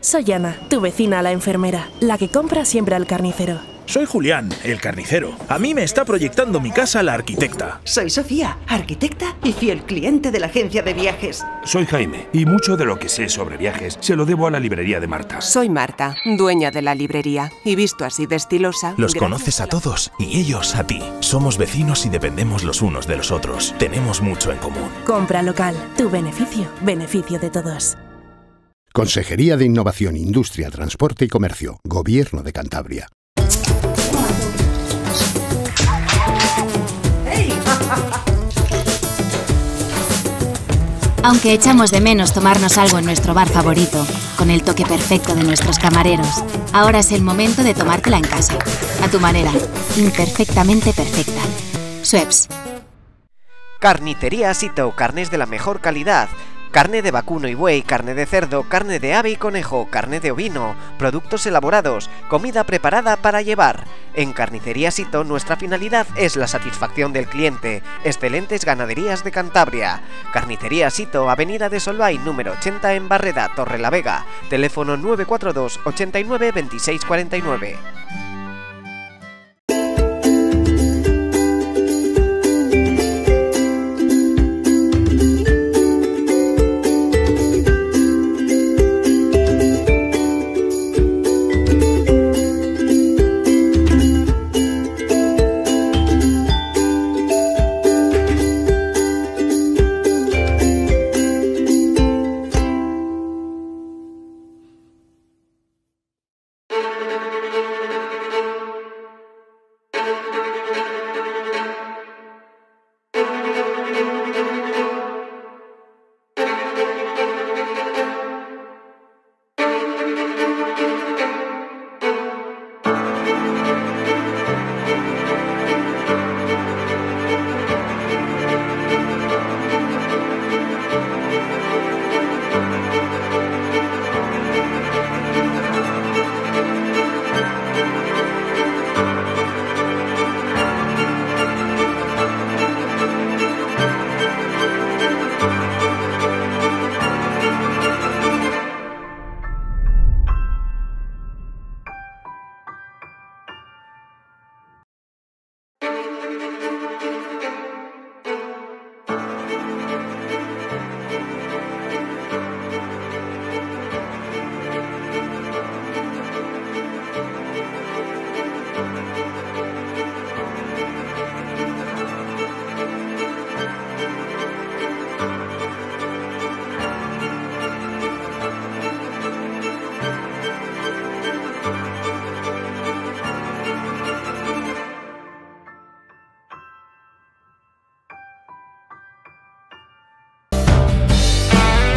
Soy Ana, tu vecina la enfermera, la que compra siempre al carnicero. Soy Julián, el carnicero. A mí me está proyectando mi casa la arquitecta. Soy Sofía, arquitecta y fiel cliente de la agencia de viajes. Soy Jaime, y mucho de lo que sé sobre viajes se lo debo a la librería de Marta. Soy Marta, dueña de la librería, y visto así de estilosa... Los conoces a todos, y ellos a ti. Somos vecinos y dependemos los unos de los otros. Tenemos mucho en común. Compra local, tu beneficio, beneficio de todos. Consejería de Innovación, Industria, Transporte y Comercio. Gobierno de Cantabria. Aunque echamos de menos tomarnos algo en nuestro bar favorito, con el toque perfecto de nuestros camareros, ahora es el momento de tomártela en casa, a tu manera, imperfectamente perfecta. Schweppes. Carnicería Sito, carnes de la mejor calidad. Carne de vacuno y buey, carne de cerdo, carne de ave y conejo, carne de ovino, productos elaborados, comida preparada para llevar. En Carnicería Sito nuestra finalidad es la satisfacción del cliente. Excelentes ganaderías de Cantabria. Carnicería Sito, Avenida de Solvay, número 80 en Barreda, Torrelavega. Teléfono 942 89 26 49.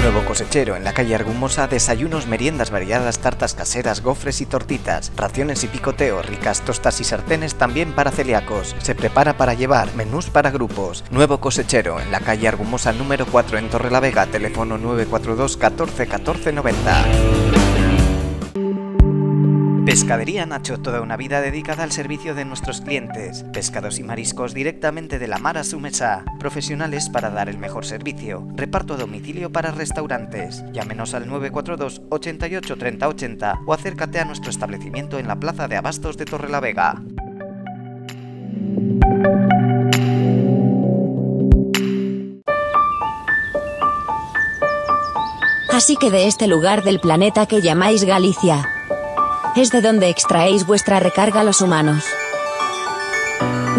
Nuevo Cosechero, en la calle Argumosa, desayunos, meriendas variadas, tartas caseras, gofres y tortitas, raciones y picoteo, ricas tostas y sartenes también para celíacos. Se prepara para llevar, menús para grupos. Nuevo Cosechero, en la calle Argumosa número 4 en Torrelavega, teléfono 942 14 14 90. Pescadería Nacho, toda una vida dedicada al servicio de nuestros clientes. Pescados y mariscos directamente de la mar a su mesa. Profesionales para dar el mejor servicio. Reparto a domicilio para restaurantes. Llámenos al 942 88 30 80 o acércate a nuestro establecimiento en la Plaza de Abastos de Torrelavega. Así que de este lugar del planeta que llamáis Galicia, es de donde extraéis vuestra recarga los humanos.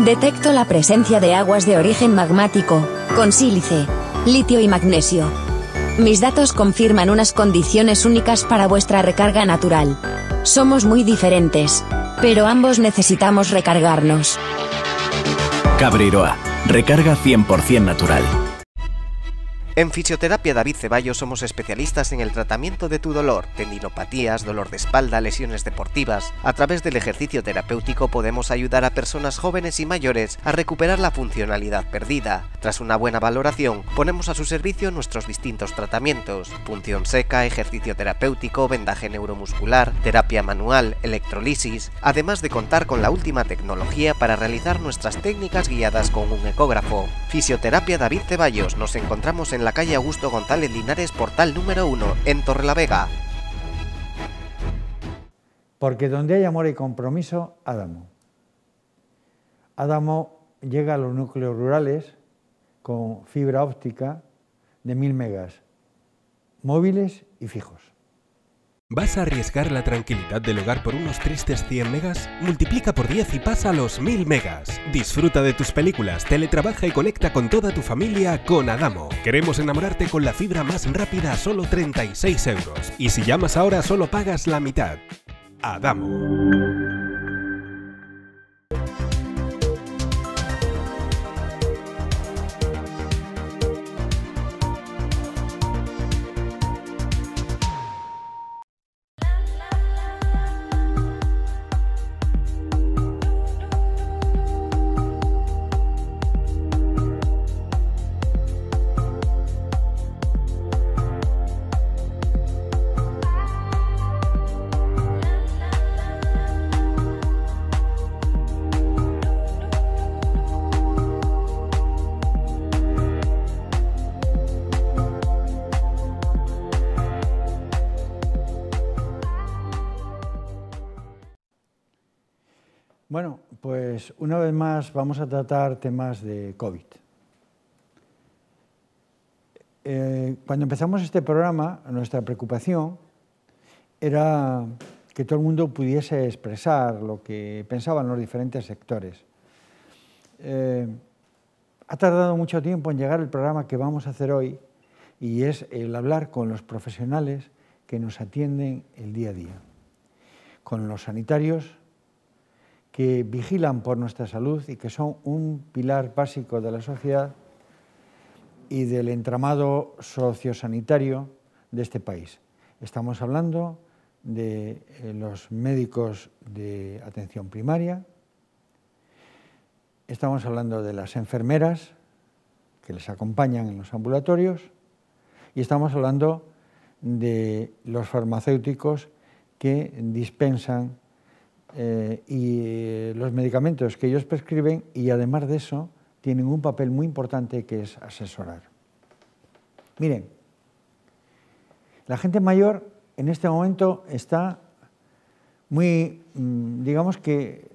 Detecto la presencia de aguas de origen magmático, con sílice, litio y magnesio. Mis datos confirman unas condiciones únicas para vuestra recarga natural. Somos muy diferentes, pero ambos necesitamos recargarnos. Cabreiroa, recarga 100% natural. En Fisioterapia David Ceballos somos especialistas en el tratamiento de tu dolor, tendinopatías, dolor de espalda, lesiones deportivas. A través del ejercicio terapéutico podemos ayudar a personas jóvenes y mayores a recuperar la funcionalidad perdida. Tras una buena valoración, ponemos a su servicio nuestros distintos tratamientos: punción seca, ejercicio terapéutico, vendaje neuromuscular, terapia manual, electrolisis, además de contar con la última tecnología para realizar nuestras técnicas guiadas con un ecógrafo. Fisioterapia David Ceballos, nos encontramos en la calle Augusto González Linares, portal número 1, en Torrelavega. Porque donde hay amor y compromiso, Adamo. Adamo llega a los núcleos rurales con fibra óptica de 1000 megas, móviles y fijos. ¿Vas a arriesgar la tranquilidad del hogar por unos tristes 100 megas? Multiplica por 10 y pasa a los 1000 megas. Disfruta de tus películas, teletrabaja y conecta con toda tu familia con Adamo. Queremos enamorarte con la fibra más rápida a solo 36 euros. Y si llamas ahora solo pagas la mitad. Adamo. Bueno, pues una vez más vamos a tratar temas de COVID. Cuando empezamos este programa, nuestra preocupación era que todo el mundo pudiese expresar lo que pensaban los diferentes sectores. Ha tardado mucho tiempo en llegar el programa que vamos a hacer hoy, y es el hablar con los profesionales que nos atienden el día a día, con los sanitarios que vigilan por nuestra salud y que son un pilar básico de la sociedad y del entramado sociosanitario de este país. Estamos hablando de los médicos de atención primaria, estamos hablando de las enfermeras que les acompañan en los ambulatorios y estamos hablando de los farmacéuticos que dispensan y los medicamentos que ellos prescriben, y además de eso tienen un papel muy importante que es asesorar. Miren, la gente mayor en este momento está muy, digamos que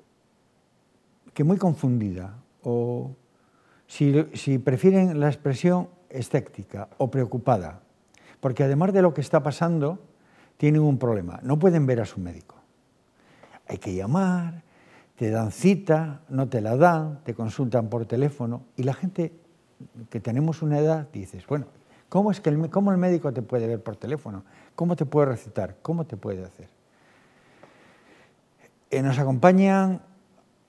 muy confundida, o si prefieren la expresión, escéptica o preocupada, porque además de lo que está pasando, tienen un problema: no pueden ver a su médico. Hay que llamar, te dan cita, no te la dan, te consultan por teléfono, y la gente que tenemos una edad dices, bueno, ¿cómo el médico te puede ver por teléfono? ¿Cómo te puede recetar? ¿Cómo te puede hacer? Nos acompañan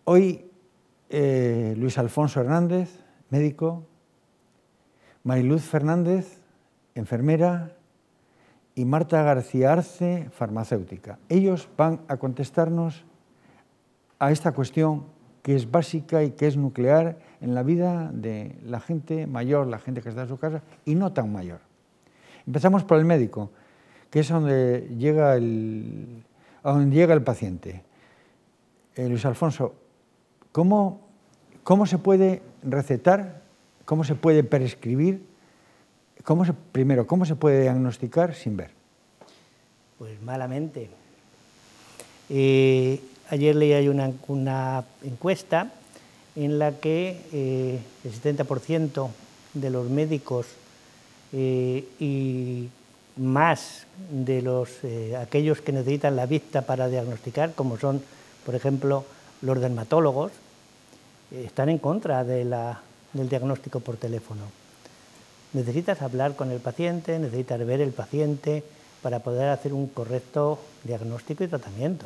hoy Luis Alfonso Hernández, médico, Mariluz Fernández, enfermera, y Marta García Arce, farmacéutica. Ellos van a contestarnos a esta cuestión que es básica y que es nuclear en la vida de la gente mayor, la gente que está en su casa y no tan mayor. Empezamos por el médico, que es donde llega el paciente. Luis Alfonso, ¿cómo se puede recetar? ¿Cómo se puede prescribir? Primero, ¿cómo se puede diagnosticar sin ver? Pues malamente. Ayer leí una encuesta en la que el 70% de los médicos y más de aquellos que necesitan la vista para diagnosticar, como son, por ejemplo, los dermatólogos, están en contra del diagnóstico por teléfono. Necesitas hablar con el paciente, necesitas ver el paciente para poder hacer un correcto diagnóstico y tratamiento.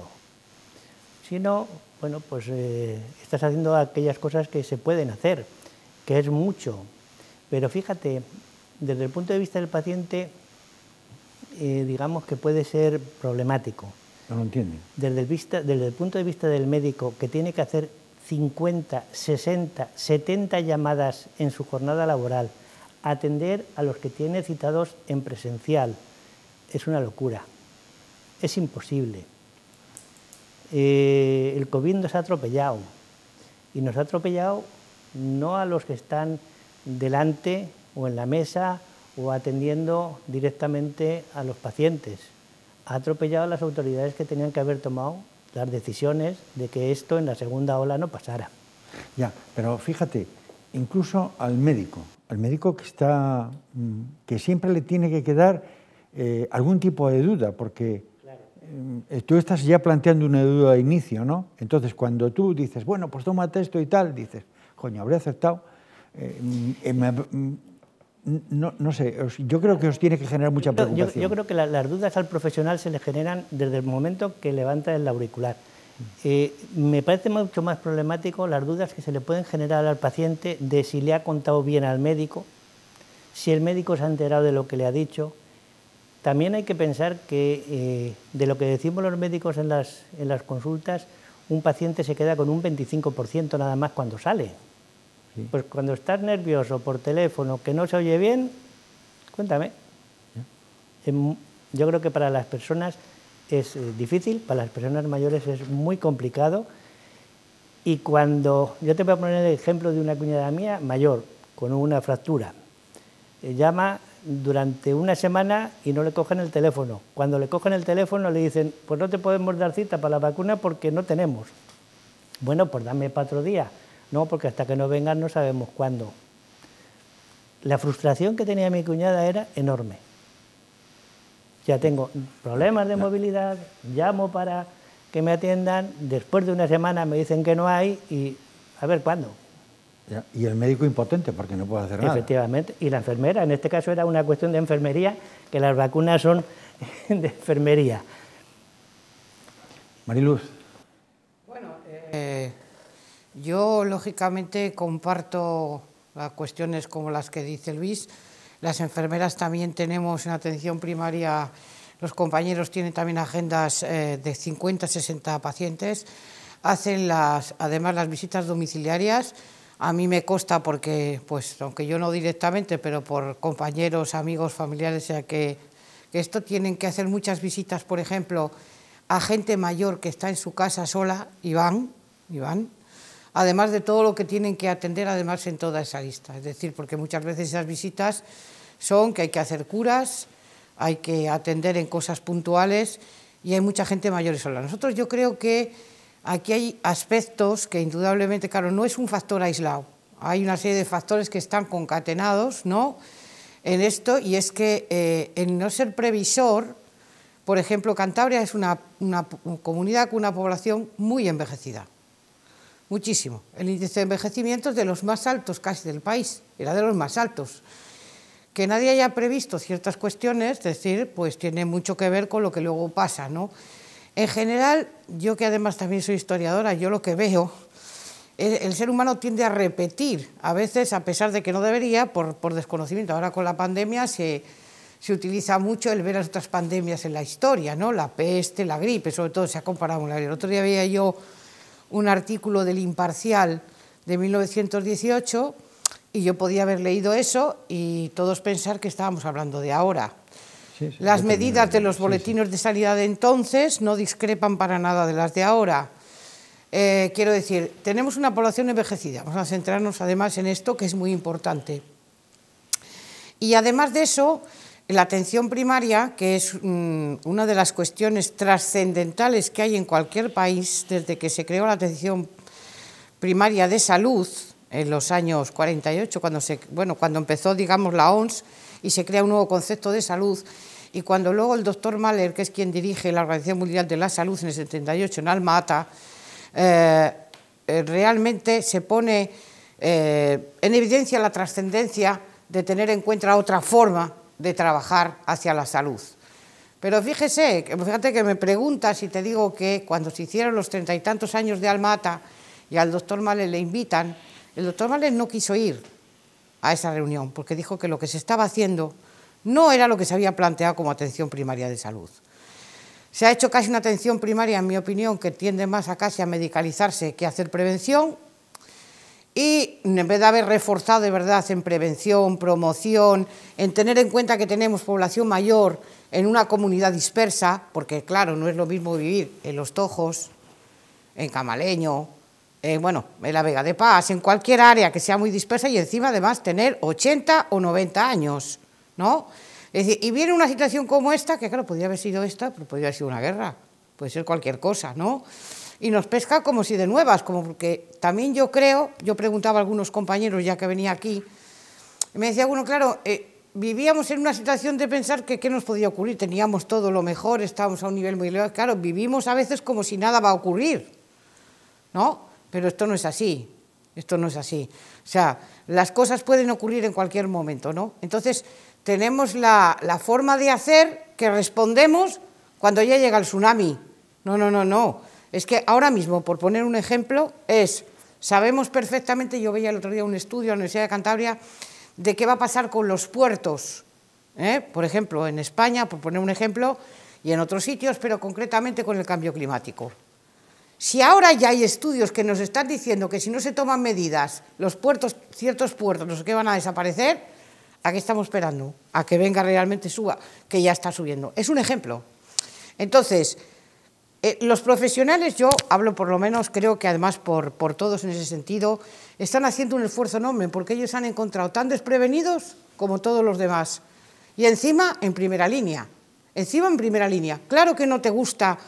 Si no, bueno, pues estás haciendo aquellas cosas que se pueden hacer, que es mucho. Pero fíjate, desde el punto de vista del paciente, digamos que puede ser problemático. No lo entienden. Desde el punto de vista del médico, que tiene que hacer 50, 60, 70 llamadas en su jornada laboral, atender a los que tiene citados en presencial, es una locura, es imposible. El COVID nos ha atropellado, y nos ha atropellado no a los que están delante o en la mesa o atendiendo directamente a los pacientes, ha atropellado a las autoridades que tenían que haber tomado las decisiones de que esto en la segunda ola no pasara. Ya, pero fíjate, incluso al médico que siempre le tiene que quedar algún tipo de duda, porque tú estás ya planteando una duda de inicio, ¿no? Entonces, cuando tú dices, bueno, pues tómate esto y tal, dices, coño, habré aceptado. No sé, yo creo que os tiene que generar mucha preocupación. Yo creo que las dudas al profesional se le generan desde el momento que levanta el auricular. Me parece mucho más problemático las dudas que se le pueden generar al paciente de si le ha contado bien al médico, si el médico se ha enterado de lo que le ha dicho. También hay que pensar que de lo que decimos los médicos en las consultas, un paciente se queda con un 25% nada más cuando sale. Sí. Pues cuando estás nervioso por teléfono, que no se oye bien, cuéntame. Yo creo que para las personas es difícil, para las personas mayores es muy complicado. Y cuando, yo te voy a poner el ejemplo de una cuñada mía mayor, con una fractura, llama durante una semana y no le cogen el teléfono. Cuando le cogen el teléfono le dicen, pues no te podemos dar cita para la vacuna porque no tenemos. Bueno, pues dame para otro día. No, porque hasta que no vengan no sabemos cuándo. La frustración que tenía mi cuñada era enorme. Ya tengo problemas de movilidad, llamo para que me atiendan, después de una semana me dicen que no hay y a ver cuándo. Ya, y el médico impotente porque no puede hacer nada. Efectivamente, y la enfermera, en este caso era una cuestión de enfermería, que las vacunas son de enfermería. Mariluz. Bueno, yo lógicamente comparto las cuestiones como las que dice Luis. Las enfermeras también tenemos en atención primaria, los compañeros tienen también agendas de 50, 60 pacientes, hacen además las visitas domiciliarias. A mí me consta porque, pues, aunque yo no directamente, pero por compañeros, amigos, familiares, o sea que esto tienen que hacer muchas visitas, por ejemplo, a gente mayor que está en su casa sola y van, además de todo lo que tienen que atender además en toda esa lista. Es decir, porque muchas veces esas visitas son que hay que hacer curas, hay que atender en cosas puntuales y hay mucha gente mayor y sola. Nosotros yo creo que aquí hay aspectos que indudablemente, claro, no es un factor aislado, hay una serie de factores que están concatenados, ¿no?, en esto, y es que el no ser previsor, por ejemplo, Cantabria es una comunidad con una población muy envejecida, muchísimo. El índice de envejecimiento es de los más altos casi del país, era de los más altos. Que nadie haya previsto ciertas cuestiones, es decir, pues tiene mucho que ver con lo que luego pasa, ¿no? En general, yo que además también soy historiadora, yo lo que veo, el ser humano tiende a repetir, a veces a pesar de que no debería, por desconocimiento. Ahora con la pandemia se utiliza mucho el ver las otras pandemias en la historia, ¿no? La peste, la gripe, sobre todo se ha comparado con la gripe. El otro día veía yo un artículo del Imparcial de 1918 y yo podía haber leído eso y todos pensar que estábamos hablando de ahora. Las medidas de los boletines de sanidad de entonces no discrepan para nada de las de ahora. Quiero decir, tenemos una población envejecida, vamos a centrarnos además en esto que es muy importante. Y además de eso, la atención primaria, que es una de las cuestiones trascendentales que hay en cualquier país desde que se creó la atención primaria de salud, en los años 48, cuando empezó, digamos, la OMS y se crea un nuevo concepto de salud, y cuando luego el doctor Mahler, que es quien dirige la Organización Mundial de la Salud en el 78 en Alma-Ata, realmente se pone en evidencia la trascendencia de tener en cuenta otra forma de trabajar hacia la salud. Pero fíjate que me preguntas y te digo que cuando se hicieron los 30 y tantos años de Alma-Ata y al doctor Mahler le invitan, el doctor Mahler no quiso ir a esa reunión porque dijo que lo que se estaba haciendo no era lo que se había planteado como atención primaria de salud. Se ha hecho casi una atención primaria, en mi opinión, que tiende más a casi a medicalizarse que a hacer prevención, y en vez de haber reforzado de verdad en prevención, promoción, en tener en cuenta que tenemos población mayor en una comunidad dispersa, porque claro, no es lo mismo vivir en Los Tojos, en Camaleño, en la Vega de Paz, en cualquier área que sea muy dispersa y encima además tener 80 o 90 años, ¿no? Es decir, y viene una situación como esta, que claro, podría haber sido esta, pero podría haber sido una guerra, puede ser cualquier cosa, ¿no? Y nos pesca como si de nuevas, como porque también yo creo, yo preguntaba a algunos compañeros ya que venía aquí, y me decía, bueno, claro, vivíamos en una situación de pensar que qué nos podía ocurrir, teníamos todo lo mejor, estábamos a un nivel muy elevado, claro, vivimos a veces como si nada va a ocurrir, ¿no? Pero esto no es así, esto no es así. O sea, las cosas pueden ocurrir en cualquier momento, ¿no? Entonces, tenemos la forma de hacer que respondemos cuando ya llega el tsunami. No. Es que ahora mismo, por poner un ejemplo, sabemos perfectamente, yo veía el otro día un estudio en la Universidad de Cantabria, de qué va a pasar con los puertos, por ejemplo, en España, por poner un ejemplo, y en otros sitios, pero concretamente con el cambio climático. Si ahora ya hay estudios que nos están diciendo que si no se toman medidas, los puertos, ciertos puertos, no sé qué, van a desaparecer, ¿a qué estamos esperando? A que venga realmente suba, que ya está subiendo. Es un ejemplo. Entonces, los profesionales, yo hablo por lo menos, creo que además por todos en ese sentido, están haciendo un esfuerzo enorme porque ellos han encontrado tan desprevenidos como todos los demás. Y encima en primera línea. Claro que no te gusta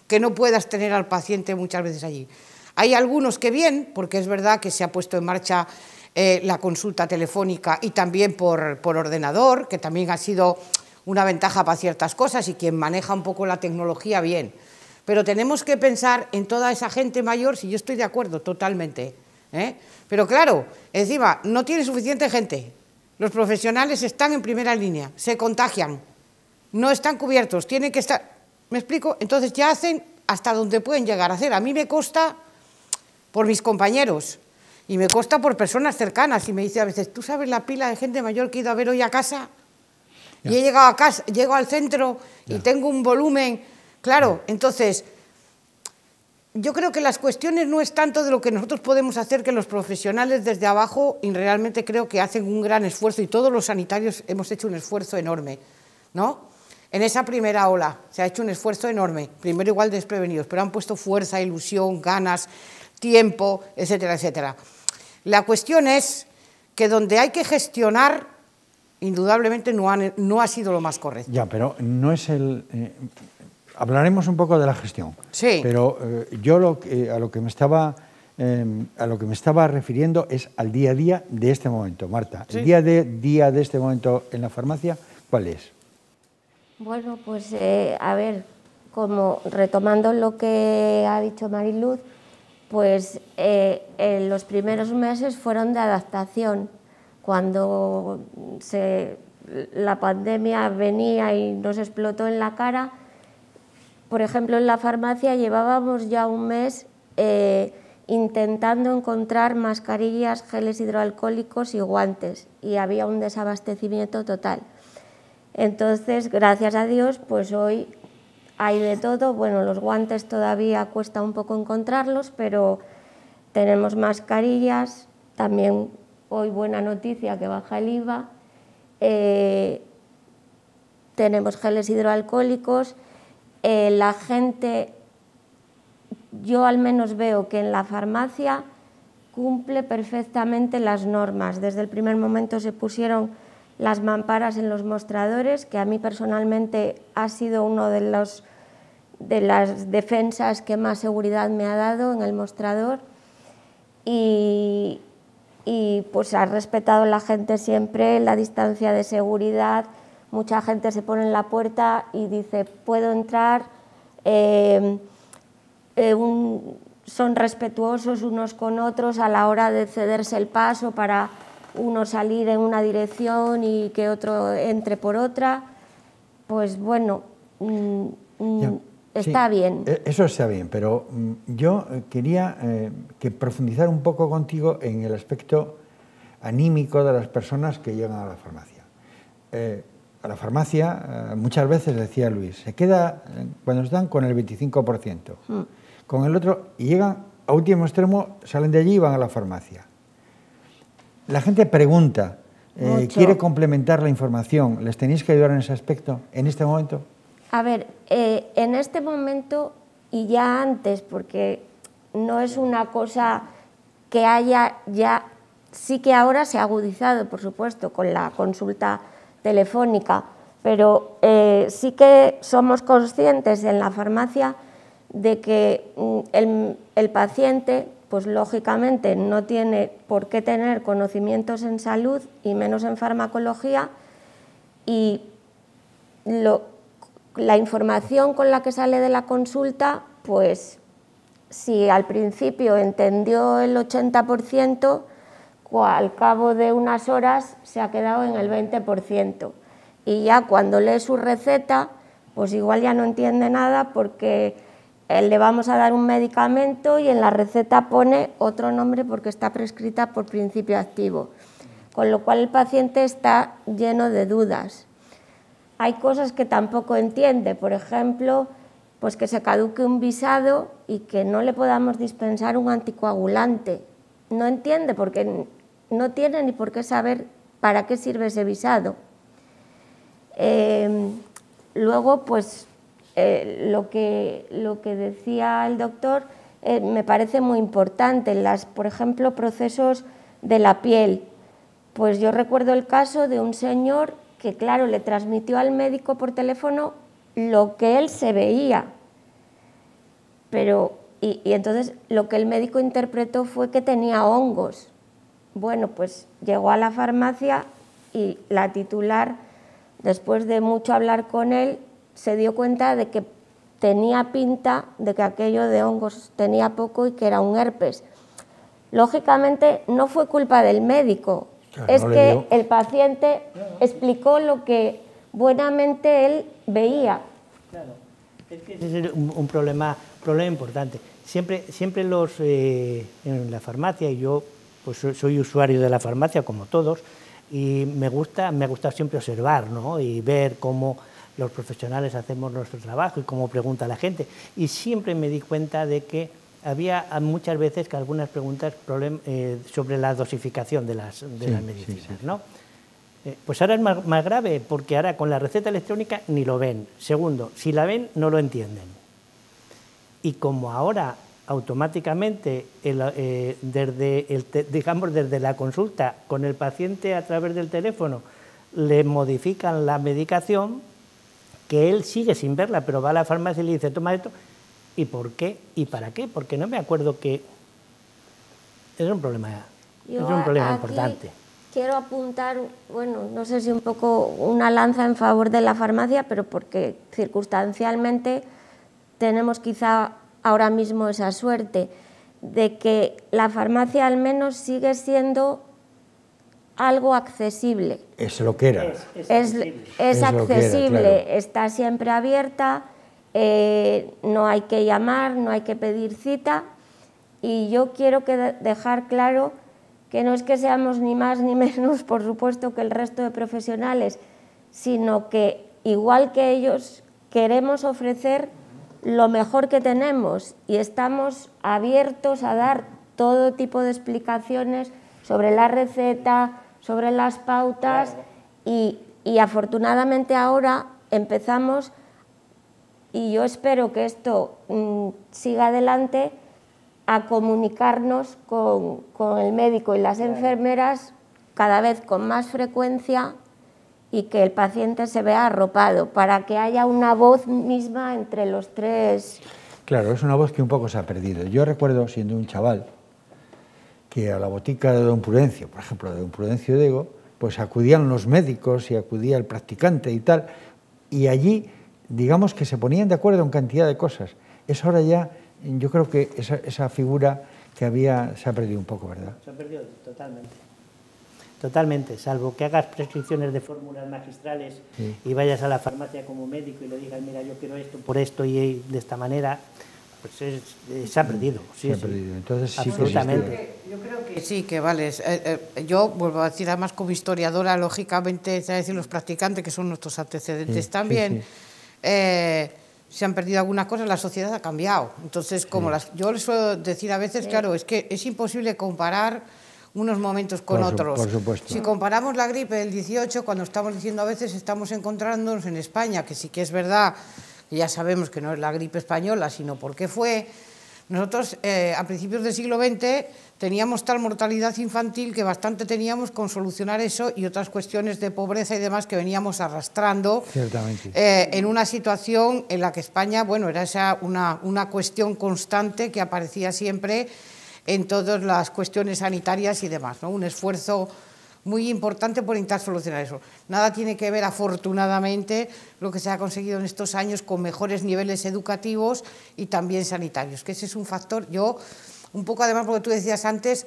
que no puedas tener al paciente muchas veces allí. Hay algunos que bien, porque es verdad que se ha puesto en marcha la consulta telefónica y también por ordenador, que también ha sido una ventaja para ciertas cosas y quien maneja un poco la tecnología bien. Pero tenemos que pensar en toda esa gente mayor, si yo estoy de acuerdo totalmente. Pero claro, encima no tiene suficiente gente. Los profesionales están en primera línea, se contagian, no están cubiertos, tienen que estar... ¿Me explico? Entonces ya hacen hasta donde pueden llegar a hacer. A mí me consta por mis compañeros y me consta por personas cercanas y me dice a veces, ¿tú sabes la pila de gente mayor que he ido a ver hoy a casa? Y he llegado a casa, llego al centro y tengo un volumen... Claro, entonces, yo creo que las cuestiones no es tanto de lo que nosotros podemos hacer, que los profesionales desde abajo, y realmente creo que hacen un gran esfuerzo, y todos los sanitarios hemos hecho un esfuerzo enorme, ¿no? En esa primera ola se ha hecho un esfuerzo enorme, primero igual desprevenidos, pero han puesto fuerza, ilusión, ganas, tiempo, etcétera, etcétera. La cuestión es que donde hay que gestionar, indudablemente no ha sido lo más correcto. Ya, pero no es el... hablaremos un poco de la gestión. Sí. Pero yo a lo que me estaba refiriendo es al día a día de este momento, Marta. Sí. El día de este momento en la farmacia, ¿cuál es? Bueno, pues a ver, como retomando lo que ha dicho Mariluz, pues en los primeros meses fueron de adaptación. Cuando la pandemia venía y nos explotó en la cara, por ejemplo, en la farmacia llevábamos ya un mes intentando encontrar mascarillas, geles hidroalcohólicos y guantes, y había un desabastecimiento total. Entonces, gracias a Dios, pues hoy hay de todo. Bueno, los guantes todavía cuesta un poco encontrarlos, pero tenemos mascarillas, también hoy buena noticia que baja el IVA, tenemos geles hidroalcohólicos, la gente, yo al menos veo que en la farmacia cumple perfectamente las normas. Desde el primer momento se pusieron las mamparas en los mostradores, que a mí personalmente ha sido uno de las defensas que más seguridad me ha dado en el mostrador, y pues ha respetado la gente siempre la distancia de seguridad. Mucha gente se pone en la puerta y dice, ¿puedo entrar? Son respetuosos unos con otros a la hora de cederse el paso para uno salir en una dirección y que otro entre por otra. Pues bueno, está bien. Eso está bien, pero yo quería que profundizar un poco contigo en el aspecto anímico de las personas que llegan a la farmacia. A la farmacia, muchas veces, decía Luis, se queda cuando están con el 25%, con el otro, y llegan a último extremo, salen de allí y van a la farmacia. La gente pregunta, quiere complementar la información, ¿les tenéis que ayudar en ese aspecto, en este momento? A ver, en este momento y ya antes, porque no es una cosa que haya ya, sí que ahora se ha agudizado, por supuesto, con la consulta telefónica, pero sí que somos conscientes en la farmacia de que el paciente, pues lógicamente no tiene por qué tener conocimientos en salud y menos en farmacología, y la información con la que sale de la consulta, pues si al principio entendió el 80%, al cabo de unas horas se ha quedado en el 20%. Y ya cuando lee su receta, pues igual ya no entiende nada porque le vamos a dar un medicamento y en la receta pone otro nombre porque está prescrita por principio activo. Con lo cual el paciente está lleno de dudas. Hay cosas que tampoco entiende, por ejemplo, pues que se caduque un visado y que no le podamos dispensar un anticoagulante. No entiende porque no tiene ni por qué saber para qué sirve ese visado. Luego, pues lo que decía el doctor me parece muy importante. Por ejemplo, procesos de la piel. Pues yo recuerdo el caso de un señor que, claro, le transmitió al médico por teléfono lo que él se veía. Pero, y entonces lo que el médico interpretó fue que tenía hongos. Bueno, pues llegó a la farmacia y la titular, después de mucho hablar con él, se dio cuenta de que tenía pinta de que aquello de hongos tenía poco y que era un herpes. Lógicamente no fue culpa del médico, claro, es que el paciente explicó lo que buenamente él veía. Claro, es que ese es un problema importante. Siempre en la farmacia, y yo pues soy usuario de la farmacia como todos, y me gusta siempre observar, ¿no? Y ver cómo los profesionales hacemos nuestro trabajo y cómo pregunta la gente. Y siempre me di cuenta de que había muchas veces que algunas preguntas sobre la dosificación de las medicinas, ¿no? Pues ahora es más grave, porque ahora con la receta electrónica ni lo ven. Segundo, si la ven, no lo entienden. Y como ahora automáticamente, desde la consulta con el paciente a través del teléfono, le modifican la medicación, que él sigue sin verla, pero va a la farmacia y le dice, toma esto, ¿y por qué? ¿Y para qué? Porque no me acuerdo que... Es un problema importante. Quiero apuntar, bueno, no sé si un poco una lanza en favor de la farmacia, pero porque circunstancialmente tenemos quizá ahora mismo esa suerte de que la farmacia al menos sigue siendo algo accesible. Es lo que era. Es accesible, claro. Está siempre abierta, no hay que llamar, no hay que pedir cita, y yo quiero dejar claro que no es que seamos ni más ni menos, por supuesto, que el resto de profesionales, sino que igual que ellos queremos ofrecer lo mejor que tenemos y estamos abiertos a dar todo tipo de explicaciones sobre la receta, sobre las pautas, y afortunadamente ahora empezamos, y yo espero que esto siga adelante, a comunicarnos con el médico y las enfermeras cada vez con más frecuencia y que el paciente se vea arropado, para que haya una voz misma entre los tres. Claro, es una voz que un poco se ha perdido. Yo recuerdo, siendo un chaval, que a la botica de don Prudencio, por ejemplo, de don Prudencio Diego, pues acudían los médicos y acudía el practicante y tal, y allí, digamos que se ponían de acuerdo en cantidad de cosas. Eso ahora ya, yo creo que esa figura que había se ha perdido un poco, ¿verdad? Se ha perdido totalmente. Totalmente, salvo que hagas prescripciones de fórmulas magistrales y vayas a la farmacia como médico y le digas, mira, yo quiero esto por esto y de esta manera, pues se ha perdido. Se ha perdido. Entonces, sí, absolutamente. Yo creo que sí, que vale. Yo vuelvo a decir, además como historiadora, lógicamente, es decir, los practicantes, que son nuestros antecedentes también, se han perdido algunas cosas, la sociedad ha cambiado. Entonces, como yo les suelo decir a veces, claro, es que es imposible comparar unos momentos con otros. Por supuesto. Si comparamos la gripe del 18, cuando estamos diciendo a veces estamos encontrándonos en España, que sí que es verdad, que ya sabemos que no es la gripe española, sino por qué fue, Nosotros, a principios del siglo XX, teníamos tal mortalidad infantil que bastante teníamos con solucionar eso y otras cuestiones de pobreza y demás que veníamos arrastrando. Ciertamente. En una situación en la que España, bueno, era esa una cuestión constante que aparecía siempre en todas las cuestiones sanitarias y demás, ¿no? Un esfuerzo muy importante por intentar solucionar eso. Nada tiene que ver, afortunadamente, lo que se ha conseguido en estos años con mejores niveles educativos y también sanitarios, que ese es un factor. Yo, un poco además, porque tú decías antes,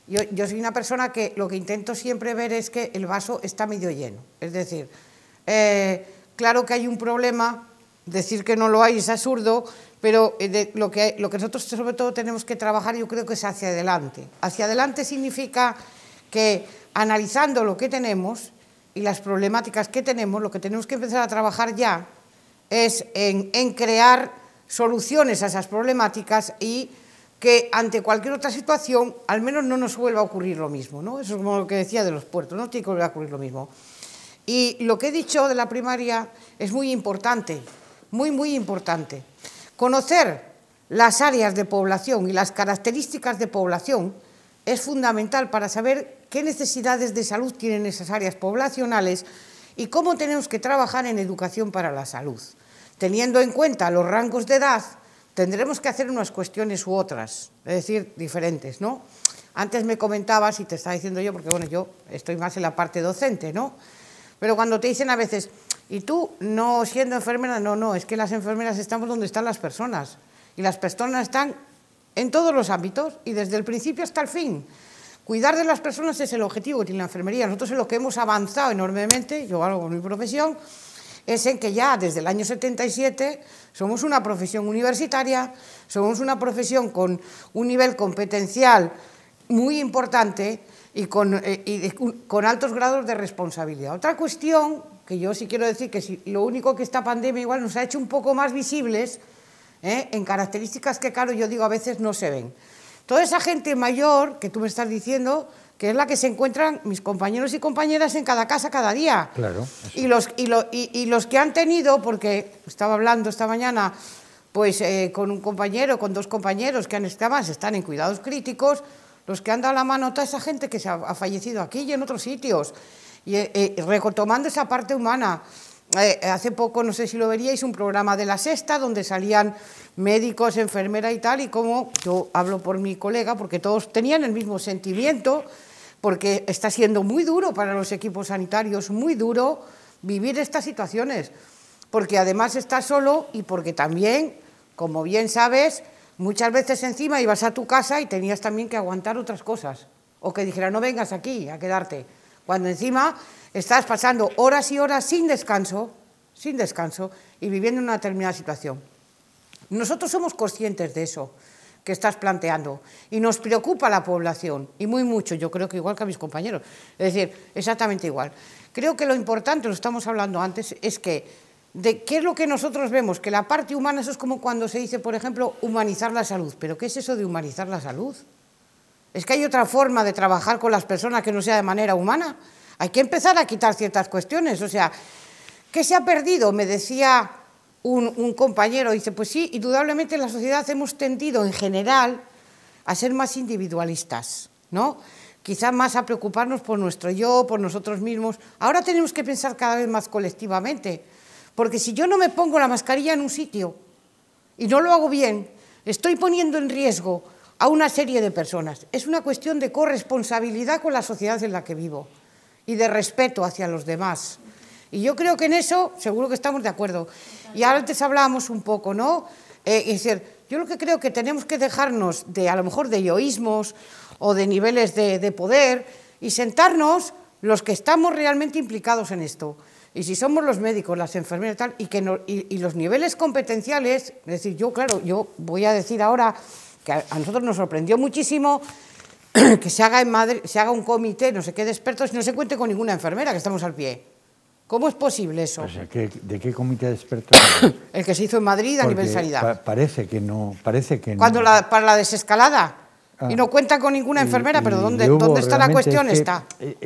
yo soy una persona que lo que intento siempre ver es que el vaso está medio lleno. Es decir, claro que hay un problema, decir que no lo hay es absurdo, pero lo que nosotros sobre todo tenemos que trabajar, yo creo que es hacia adelante. Hacia adelante significa que analizando lo que tenemos y las problemáticas que tenemos, lo que tenemos que empezar a trabajar ya es en crear soluciones a esas problemáticas y que ante cualquier otra situación al menos no nos vuelva a ocurrir lo mismo, ¿no? Eso es como lo que decía de los puertos, no tiene que volver a ocurrir lo mismo. Y lo que he dicho de la primaria es muy importante, muy importante. Conocer las áreas de población y las características de población es fundamental para saber qué necesidades de salud tienen esas áreas poblacionales y cómo tenemos que trabajar en educación para la salud. Teniendo en cuenta los rangos de edad, tendremos que hacer unas cuestiones u otras, es decir, diferentes, ¿no? Antes me comentabas, y te estaba diciendo yo, porque bueno, yo estoy más en la parte docente, ¿no? Pero cuando te dicen a veces, ¿y tú no siendo enfermera? No, es que las enfermeras estamos donde están las personas, y las personas están en todos los ámbitos y desde el principio hasta el fin. Cuidar de las personas es el objetivo que tiene la enfermería. Nosotros en lo que hemos avanzado enormemente, yo hago con mi profesión, es en que ya desde el año 77 somos una profesión universitaria, somos una profesión con un nivel competencial muy importante y con altos grados de responsabilidad. Otra cuestión que yo sí quiero decir que si lo único que esta pandemia igual nos ha hecho un poco más visibles, en características que, claro, yo digo a veces no se ven. Toda esa gente mayor que tú me estás diciendo, que es la que se encuentran mis compañeros y compañeras en cada casa cada día. Claro. Y los que han tenido, porque estaba hablando esta mañana pues con un compañero, con dos compañeros que están en cuidados críticos, los que han dado la mano a toda esa gente que se ha fallecido aquí y en otros sitios, y retomando esa parte humana. Hace poco, no sé si lo veríais, un programa de La Sexta donde salían médicos, enfermeras y tal, y como yo hablo por mi colega, porque todos tenían el mismo sentimiento, porque está siendo muy duro para los equipos sanitarios, muy duro vivir estas situaciones, porque además estás solo y porque también, como bien sabes, muchas veces encima ibas a tu casa y tenías también que aguantar otras cosas, o que dijeran no vengas aquí a quedarte, cuando encima estás pasando horas y horas sin descanso, y viviendo una determinada situación. Nosotros somos conscientes de eso que estás planteando y nos preocupa la población, y muy mucho, yo creo que igual que a mis compañeros, es decir, exactamente igual. Creo que lo importante, lo estamos hablando antes, es que de qué es lo que nosotros vemos, que la parte humana, eso es como cuando se dice, por ejemplo, humanizar la salud. ¿Pero qué es eso de humanizar la salud? ¿Es que hay otra forma de trabajar con las personas que no sea de manera humana? Hay que empezar a quitar ciertas cuestiones, o sea, ¿qué se ha perdido? Me decía un compañero, dice, pues sí, indudablemente en la sociedad hemos tendido en general a ser más individualistas, ¿no? Quizá más a preocuparnos por nuestro yo, por nosotros mismos. Ahora tenemos que pensar cada vez más colectivamente, porque si yo no me pongo la mascarilla en un sitio y no lo hago bien, estoy poniendo en riesgo a una serie de personas. Es una cuestión de corresponsabilidad con la sociedad en la que vivo y de respeto hacia los demás. Y yo creo que en eso seguro que estamos de acuerdo. Y antes hablábamos un poco, ¿no? Es decir, yo lo que creo que tenemos que dejarnos de, a lo mejor, de yoísmos o de niveles de poder y sentarnos los que estamos realmente implicados en esto. Y si somos los médicos, las enfermeras y tal, y los niveles competenciales, es decir, yo, claro, yo voy a decir ahora que a nosotros nos sorprendió muchísimo que se haga en Madrid, se haga un comité, no sé qué, de expertos y no se cuente con ninguna enfermera, que estamos al pie. ¿Cómo es posible eso? O sea, ¿de qué comité de expertos? El que se hizo en Madrid a nivel sanidad. Parece que no. Cuando para la desescalada. Y no cuenta con ninguna enfermera, pero ¿dónde está la cuestión?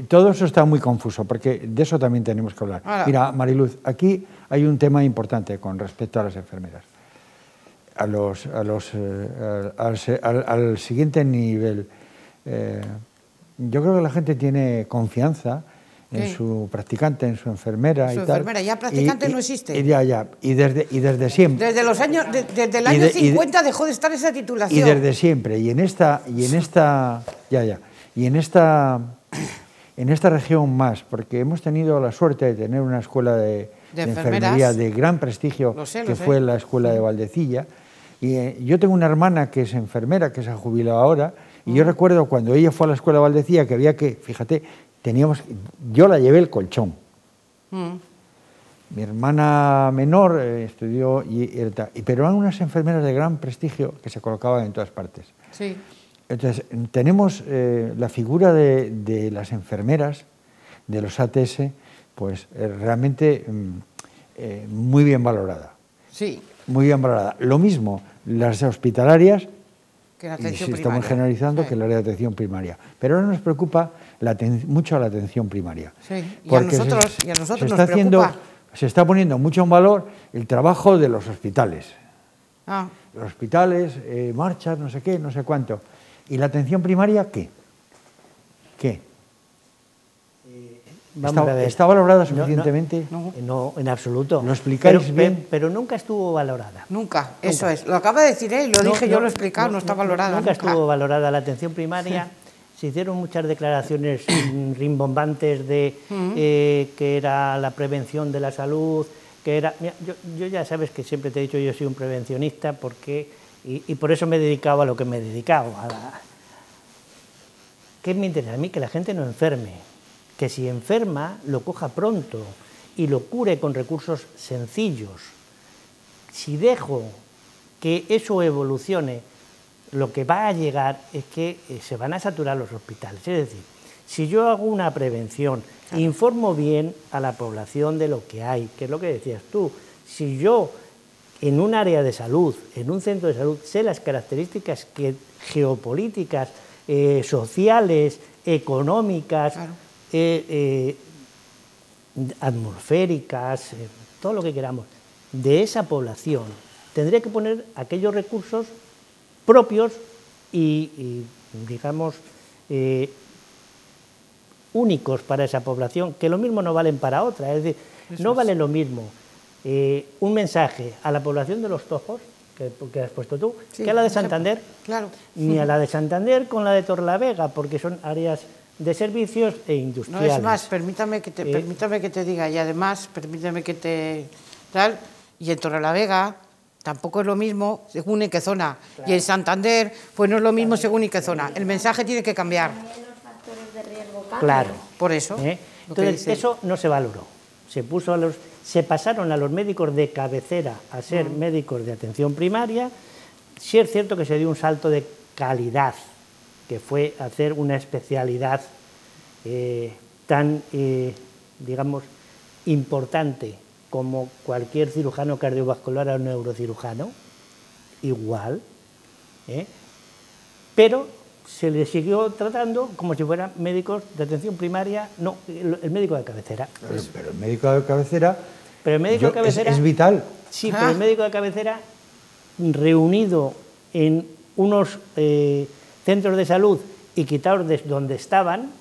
Todo eso está muy confuso, porque de eso también tenemos que hablar. Ahora, mira, Mariluz, aquí hay un tema importante con respecto a las enfermeras. al siguiente nivel. Yo creo que la gente tiene confianza en su practicante, en su enfermera y tal. Su enfermera, ya practicante no existe. Y desde siempre. Desde los años, desde el año 50 dejó de estar esa titulación. Y desde siempre. Y en esta región más, porque hemos tenido la suerte de tener una escuela de enfermería de gran prestigio, que fue la escuela de Valdecilla. Y yo tengo una hermana que es enfermera, que se ha jubilado ahora, y yo recuerdo cuando ella fue a la escuela de Valdecilla que había que, fíjate, yo la llevé el colchón. Mi hermana menor estudió, pero eran unas enfermeras de gran prestigio que se colocaban en todas partes. Sí. Entonces, tenemos la figura de las enfermeras, de los ATS, pues realmente muy bien valorada. Sí. Muy bien valorada. Lo mismo, las hospitalarias, que la atención y estamos generalizando, que el área de atención primaria. Pero ahora nos preocupa mucho la atención primaria. Sí. Y a nosotros nos preocupa. Se está poniendo mucho en valor el trabajo de los hospitales. Los hospitales, marchas, no sé qué, no sé cuánto. ¿Y la atención primaria qué? ¿Qué? ¿Está valorada suficientemente? No, en absoluto. ¿Lo explicáis bien? Pero nunca estuvo valorada. Nunca, eso es. Lo acaba de decir él, lo dije yo, lo he explicado, no está valorada. Nunca estuvo valorada la atención primaria. Se hicieron muchas declaraciones rimbombantes de que era la prevención de la salud, que era... Mira, yo ya sabes que siempre te he dicho, yo soy un prevencionista y por eso me he dedicado a lo que me he dedicado. ¿Qué me interesa a mí? Que la gente no enferme. Que si enferma, lo coja pronto y lo cure con recursos sencillos. Si dejo que eso evolucione, lo que va a llegar es que se van a saturar los hospitales. Es decir, si yo hago una prevención, informo bien a la población de lo que hay, que es lo que decías tú, si yo en un área de salud, en un centro de salud, sé las características geopolíticas, sociales, económicas, atmosféricas, todo lo que queramos, de esa población, tendría que poner aquellos recursos propios y digamos, únicos para esa población, que lo mismo no valen para otra. Es decir, no vale lo mismo un mensaje a la población de Los Tojos, que has puesto tú, que a la de Santander, ni a la de Santander con la de Torrelavega, porque son áreas de servicios e industriales. No, es más, permítame que te diga, y además, permítame que te... y en Torrelavega tampoco es lo mismo según en qué zona, y en Santander, pues no es lo mismo según en qué zona. El mensaje tiene que cambiar. También los factores de riesgo cambian. Claro. Por eso. Entonces, eso no se valoró. Se pasaron a los médicos de cabecera a ser médicos de atención primaria. Sí es cierto que se dio un salto de calidad, que fue hacer una especialidad tan, digamos, importante como cualquier cirujano cardiovascular o neurocirujano, igual, pero se les siguió tratando como si fueran médicos de atención primaria, no, el médico de cabecera. Pero el médico de cabecera, es vital. Sí, pero el médico de cabecera reunido en unos centros de salud y quitados de donde estaban,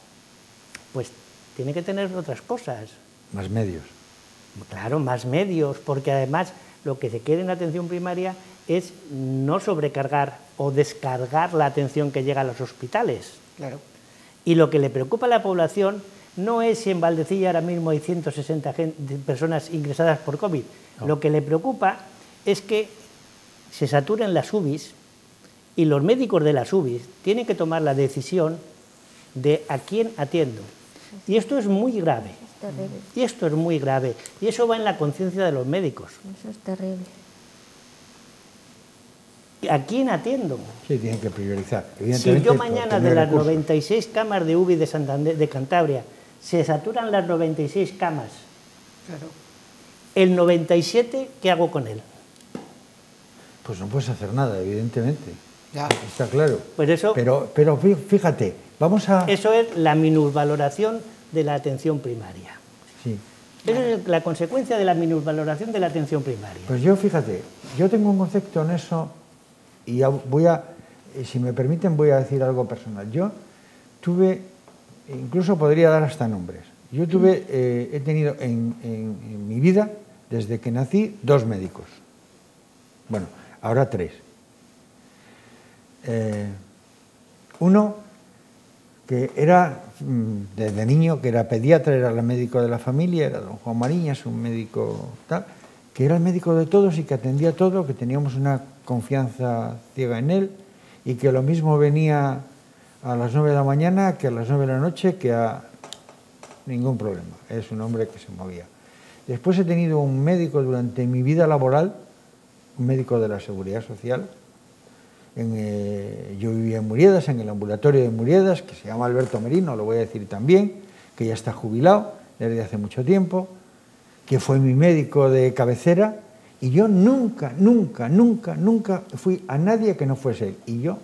pues tiene que tener otras cosas. Más medios. Claro, más medios, porque además lo que se quiere en la atención primaria es no sobrecargar o descargar la atención que llega a los hospitales. Claro. Y lo que le preocupa a la población no es si en Valdecilla ahora mismo hay 160 personas ingresadas por COVID. No. Lo que le preocupa es que se saturen las UBIs y los médicos de las UBIs tienen que tomar la decisión de a quién atiendo. Y esto es muy grave. Es terrible. Y esto es muy grave. Y eso va en la conciencia de los médicos. Eso es terrible. ¿A quién atiendo? Sí, tienen que priorizar. Si yo mañana de las 96 camas de UBI de Cantabria se saturan las 96 camas, claro, el 97, ¿qué hago con él? Pues no puedes hacer nada, evidentemente. Ya. Está claro. Pues eso, pero fíjate, vamos a... Eso es la minusvaloración de la atención primaria. Sí. Esa es la consecuencia de la minusvaloración de la atención primaria. Pues yo, fíjate, yo tengo un concepto en eso y si me permiten voy a decir algo personal. Yo tuve, incluso podría dar hasta nombres, yo he tenido en mi vida, desde que nací, 2 médicos. Bueno, ahora 3. Uno que era, desde niño, que era pediatra, era el médico de la familia, era don Juan Mariñas, un médico tal, que era el médico de todos y que atendía todo, que teníamos una confianza ciega en él y que lo mismo venía a las 9 de la mañana que a las 9 de la noche, que a ningún problema. Es un hombre que se movía. Después he tenido un médico durante mi vida laboral, un médico de la Seguridad Social. Yo vivía en Muriedas, en el ambulatorio de Muriedas, que se llama Alberto Merino, lo voy a decir también, que ya está jubilado desde hace mucho tiempo, que fue mi médico de cabecera, y yo nunca fui a nadie que no fuese él. Y yo,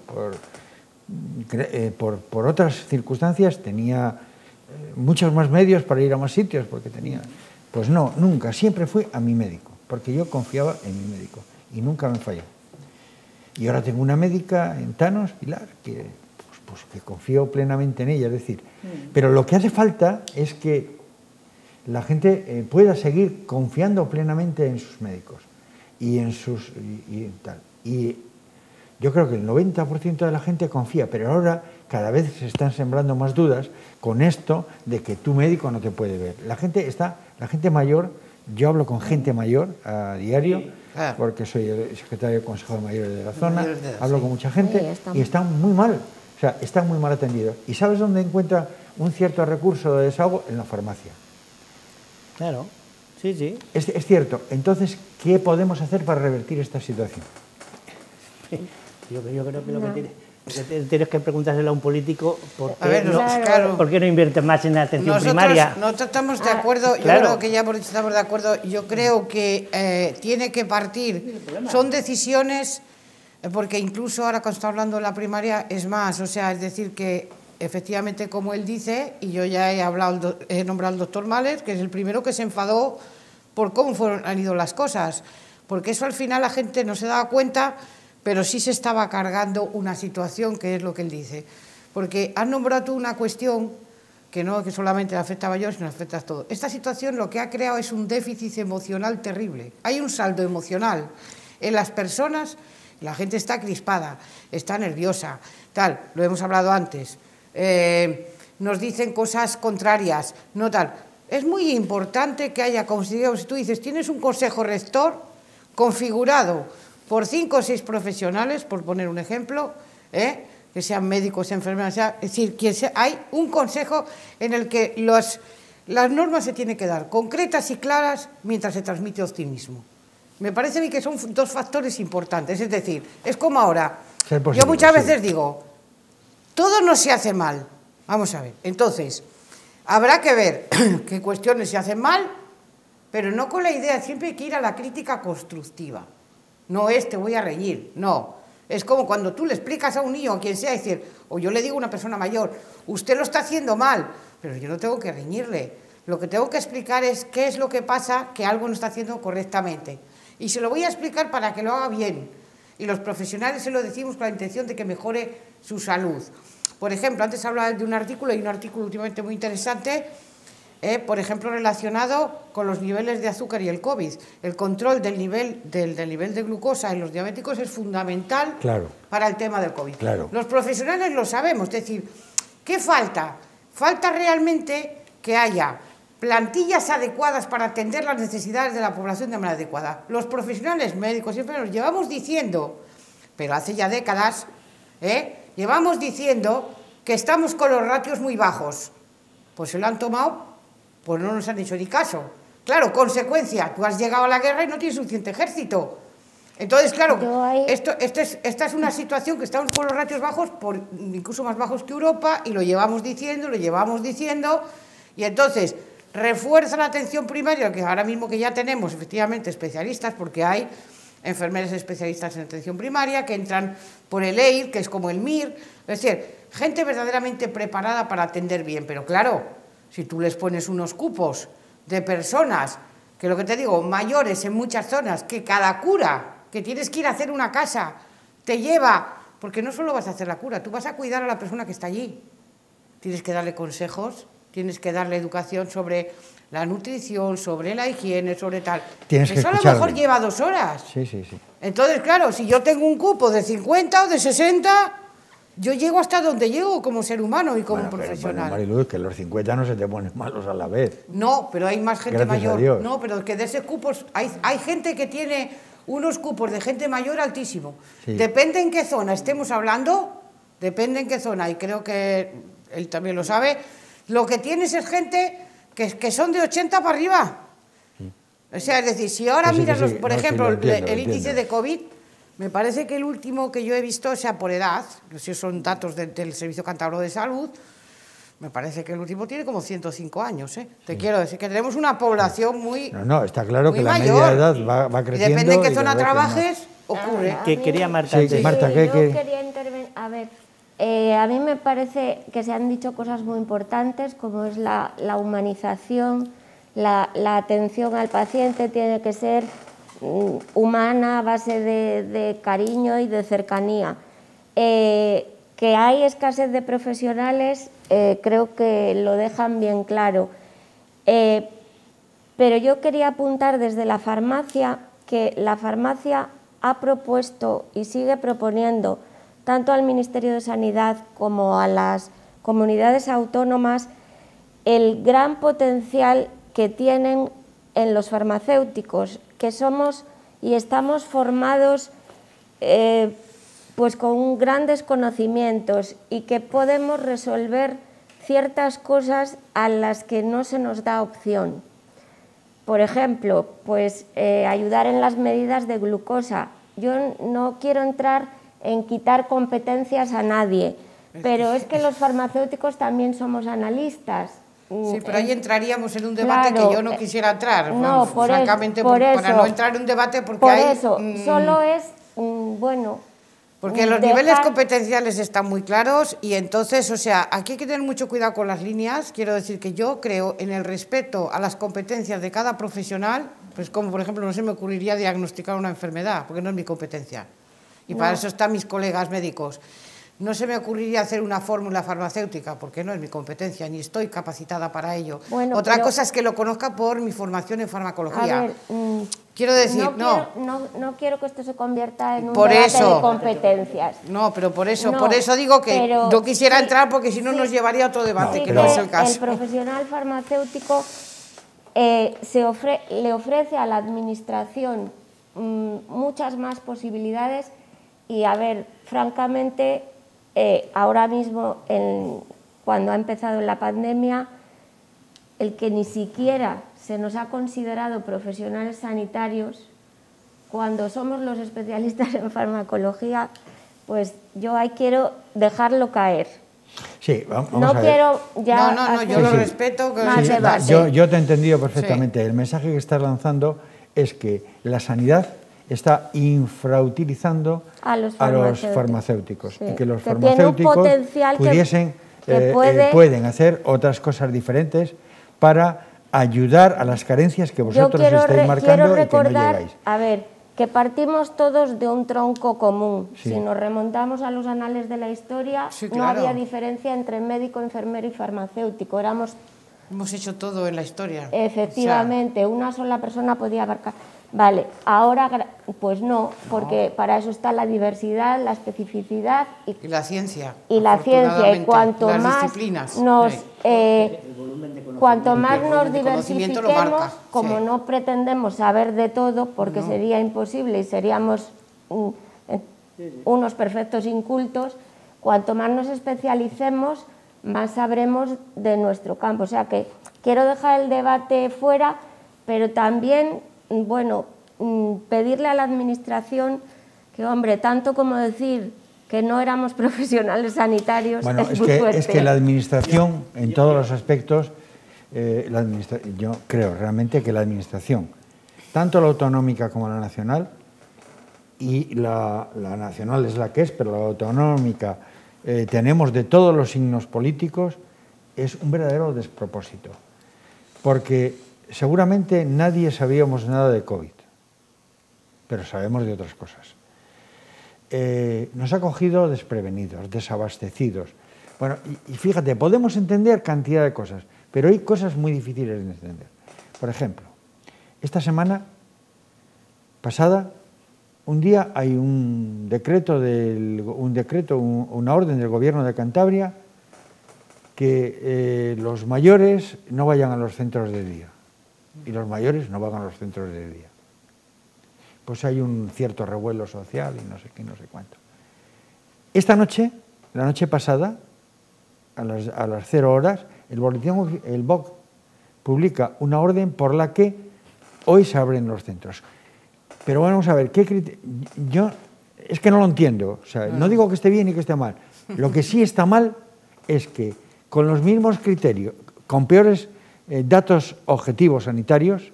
por otras circunstancias, tenía muchos más medios para ir a más sitios, porque tenía... Pues no, nunca, siempre fui a mi médico, porque yo confiaba en mi médico, y nunca me falló. Y ahora tengo una médica en Tanos, Pilar, que confío plenamente en ella, es decir, pero lo que hace falta es que la gente pueda seguir confiando plenamente en sus médicos y en sus y tal. Y yo creo que el 90% de la gente confía, pero ahora cada vez se están sembrando más dudas con esto de que tu médico no te puede ver. La gente mayor, yo hablo con gente mayor a diario, claro, porque soy el secretario del Consejo de Mayores de la zona, hablo con mucha gente y están muy mal, o sea, están muy mal atendidos. ¿Y sabes dónde encuentra un cierto recurso de desahogo? En la farmacia. Claro, sí, sí. Es cierto. Entonces, ¿qué podemos hacer para revertir esta situación? Yo creo que lo que tienes que preguntárselo a un político por qué no invierte más en la atención primaria. Nosotros estamos de acuerdo, yo creo que ya estamos de acuerdo, yo creo que tiene que partir, son decisiones, porque incluso ahora cuando está hablando de la primaria es más, o sea, es decir que efectivamente como él dice, y yo ya he nombrado al doctor Mahler, que es el primero que se enfadó por cómo han ido las cosas, porque eso al final la gente no se daba cuenta, pero sí se estaba cargando una situación, que es lo que él dice. Porque has nombrado tú una cuestión que no que solamente le afecta a mayores, sino le afecta a todo. Esta situación lo que ha creado es un déficit emocional terrible. Hay un saldo emocional en las personas, la gente está crispada, está nerviosa, tal, lo hemos hablado antes. Nos dicen cosas contrarias, no tal. Es muy importante que haya, como si tú dices, tienes un consejo rector configurado por 5 o 6 profesionales, por poner un ejemplo, que sean médicos, enfermeras, es decir, hay un consejo en el que las normas se tienen que dar concretas y claras mientras se transmite optimismo. Me parece a mí que son 2 factores importantes, es decir, es como ahora, yo muchas veces digo, todo no se hace mal, vamos a ver, entonces, habrá que ver qué cuestiones se hacen mal, pero no con la idea, siempre hay que ir a la crítica constructiva. No te voy a reñir, no. Es como cuando tú le explicas a un niño, a quien sea, decir, o yo le digo a una persona mayor, usted lo está haciendo mal, pero yo no tengo que reñirle. Lo que tengo que explicar es qué es lo que pasa, que algo no está haciendo correctamente. Y se lo voy a explicar para que lo haga bien. Y los profesionales se lo decimos con la intención de que mejore su salud. Por ejemplo, antes hablaba de un artículo, hay un artículo últimamente muy interesante, por ejemplo, relacionado con los niveles de azúcar y el COVID. El control del nivel de glucosa en los diabéticos es fundamental para el tema del COVID. Claro. Los profesionales lo sabemos, es decir, ¿qué falta? Falta realmente que haya plantillas adecuadas para atender las necesidades de la población de manera adecuada. Los profesionales médicos siempre nos llevamos diciendo, pero hace ya décadas, llevamos diciendo que estamos con los ratios muy bajos. Pues se lo han tomado, pues no nos han hecho ni caso. Claro, consecuencia, tú has llegado a la guerra y no tienes suficiente ejército. Entonces, claro, esta es una situación que estamos con los ratios bajos, incluso más bajos que Europa, y lo llevamos diciendo, y entonces refuerza la atención primaria, que ahora mismo que ya tenemos efectivamente especialistas, porque hay enfermeras especialistas en atención primaria que entran por el EIR, que es como el MIR, es decir, gente verdaderamente preparada para atender bien, pero claro, si tú les pones unos cupos de personas, que lo que te digo, mayores en muchas zonas, que cada cura que tienes que ir a hacer una casa, te lleva, porque no solo vas a hacer la cura, tú vas a cuidar a la persona que está allí. Tienes que darle consejos, tienes que darle educación sobre la nutrición, sobre la higiene, sobre tal. Eso a lo mejor lleva 2 horas. Sí, sí, sí. Entonces, claro, si yo tengo un cupo de 50 o de 60, yo llego hasta donde llego como ser humano y como profesional. Pero, Mariluz, que los 50 no se te ponen malos a la vez. No, pero hay más gente Gracias mayor. a Dios. No, pero que de ese cupos hay gente que tiene unos cupos de gente mayor altísimo. Sí. Depende en qué zona estemos hablando, depende en qué zona, y creo que él también lo sabe, lo que tienes es gente que son de 80 para arriba. O sea, es decir, si ahora miras, por ejemplo, el índice de COVID, me parece que el último que yo he visto, o sea, por edad, si son datos del Servicio Cántabro de Salud, me parece que el último tiene como 105 años, ¿eh? Te quiero decir que tenemos una población muy No, está claro que la mayor. media de edad va creciendo. Y depende en qué zona trabajes, ocurre. ¿Qué quería Marta? Sí, Marta, ¿qué? Yo quería intervenir. A ver, a mí me parece que se han dicho cosas muy importantes, como es la humanización, la atención al paciente tiene que ser humana, a base de cariño y de cercanía. Que hay escasez de profesionales, creo que lo dejan bien claro. Pero yo quería apuntar desde la farmacia que la farmacia ha propuesto y sigue proponiendo tanto al Ministerio de Sanidad como a las comunidades autónomas el gran potencial que tienen en los farmacéuticos, que somos y estamos formados pues con grandes conocimientos y que podemos resolver ciertas cosas a las que no se nos da opción. Por ejemplo, pues ayudar en las medidas de glucosa. Yo no quiero entrar en quitar competencias a nadie, pero es que los farmacéuticos también somos analistas. Sí, pero ahí entraríamos en un debate que yo no quisiera entrar, no, francamente, para no entrar en un debate porque por hay... eso, solo es, bueno... Porque los niveles competenciales están muy claros y entonces, o sea, aquí hay que tener mucho cuidado con las líneas. Quiero decir que yo creo en el respeto a las competencias de cada profesional, pues como por ejemplo no se me ocurriría diagnosticar una enfermedad, porque no es mi competencia. Y para eso están mis colegas médicos. No se me ocurriría hacer una fórmula farmacéutica, porque no es mi competencia, ni estoy capacitada para ello. Bueno, otra cosa es que lo conozca por mi formación en farmacología. A ver, quiero decir, no quiero que esto se convierta en un debate de competencias. No, pero por eso digo que no quisiera entrar, porque si no nos llevaría a otro debate, que no es el caso. El profesional farmacéutico le ofrece a la administración muchas más posibilidades y, a ver, francamente... ahora mismo, cuando ha empezado la pandemia, el que ni siquiera se nos ha considerado profesionales sanitarios, cuando somos los especialistas en farmacología, pues yo ahí quiero dejarlo caer. Sí, vamos no a ver. quiero ya... No, yo lo respeto. Yo te he entendido perfectamente. Sí. El mensaje que estás lanzando es que la sanidad está infrautilizando a los farmacéuticos sí. Y que los farmacéuticos pudiesen, pueden hacer otras cosas diferentes para ayudar a las carencias que vosotros estáis marcando y que no llegáis. A ver, que partimos todos de un tronco común. Sí. Si nos remontamos a los anales de la historia, no había diferencia entre médico, enfermero y farmacéutico. Hemos hecho todo en la historia. Efectivamente, una sola persona podía abarcar... Vale, ahora pues no, porque para eso está la diversidad, la especificidad y la ciencia. Y la ciencia, y cuanto más nos diversifiquemos, como no pretendemos saber de todo, porque sería imposible y seríamos unos perfectos incultos, cuanto más nos especialicemos, más sabremos de nuestro campo. O sea que quiero dejar el debate fuera, pero también... Bueno, pedirle a la administración que, hombre, tanto como decir que no éramos profesionales sanitarios, bueno, es que la administración, en todos los aspectos, yo creo realmente que la administración, tanto la autonómica como la nacional, y la nacional es la que es, pero la autonómica tenemos de todos los signos políticos, es un verdadero despropósito, porque... Seguramente nadie sabíamos nada de COVID. pero sabemos de otras cosas. Nos ha cogido desprevenidos, desabastecidos. Bueno, y fíjate, podemos entender cantidad de cosas, pero hay cosas muy difíciles de entender. Por ejemplo, esta semana pasada, un día hay una orden del Gobierno de Cantabria que los mayores no vayan a los centros de día y los mayores no van a los centros de día. Pues hay un cierto revuelo social y no sé qué, no sé cuánto. Esta noche, la noche pasada, a las 0 horas, el BOC publica una orden por la que hoy se abren los centros. Pero vamos a ver, yo es que no lo entiendo. O sea, no digo que esté bien ni que esté mal. Lo que sí está mal es que con los mismos criterios, con peores datos objetivos sanitarios,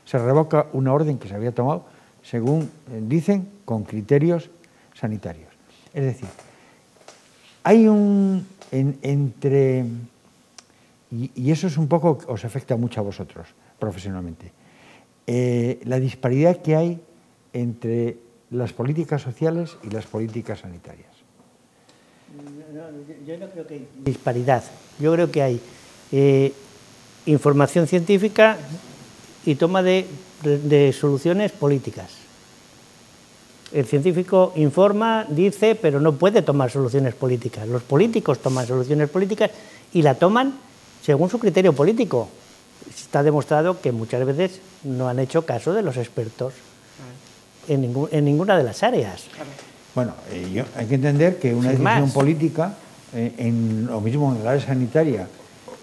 se revoca una orden que se había tomado, según dicen, con criterios sanitarios. Es decir, hay y eso es un poco, os afecta mucho a vosotros profesionalmente, la disparidad que hay entre las políticas sociales y las políticas sanitarias. Yo no creo que hay disparidad. Yo creo que hay información científica y toma de soluciones políticas. El científico informa, dice, pero no puede tomar soluciones políticas. Los políticos toman soluciones políticas y la toman según su criterio político. Está demostrado que muchas veces no han hecho caso de los expertos en ninguna de las áreas. Bueno, hay que entender que una decisión política, en lo mismo en el área sanitaria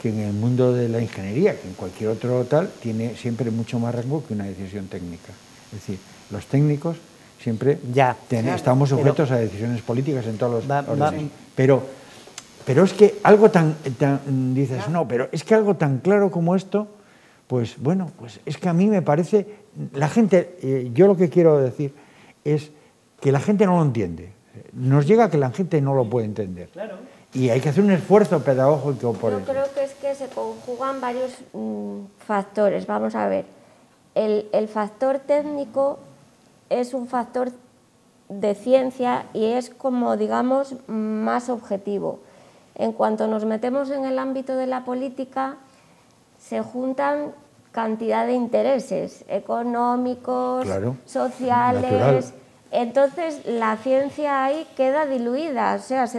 que en el mundo de la ingeniería, que en cualquier otro tal, tiene siempre mucho más rango que una decisión técnica. Es decir, los técnicos siempre estamos sujetos a decisiones políticas en todos los órdenes. Pero es que algo dices, no, pero es que algo tan claro como esto, pues bueno, pues es que a mí me parece, la gente, yo lo que quiero decir es que la gente no lo entiende. Nos llega que la gente no lo puede entender. Claro. Y hay que hacer un esfuerzo pedagógico por eso. Yo creo que es que se conjugan varios factores. Vamos a ver, el factor técnico es un factor de ciencia y es como, digamos, más objetivo. En cuanto nos metemos en el ámbito de la política, se juntan cantidad de intereses económicos, sociales. Natural. Entonces la ciencia ahí queda diluida, o sea,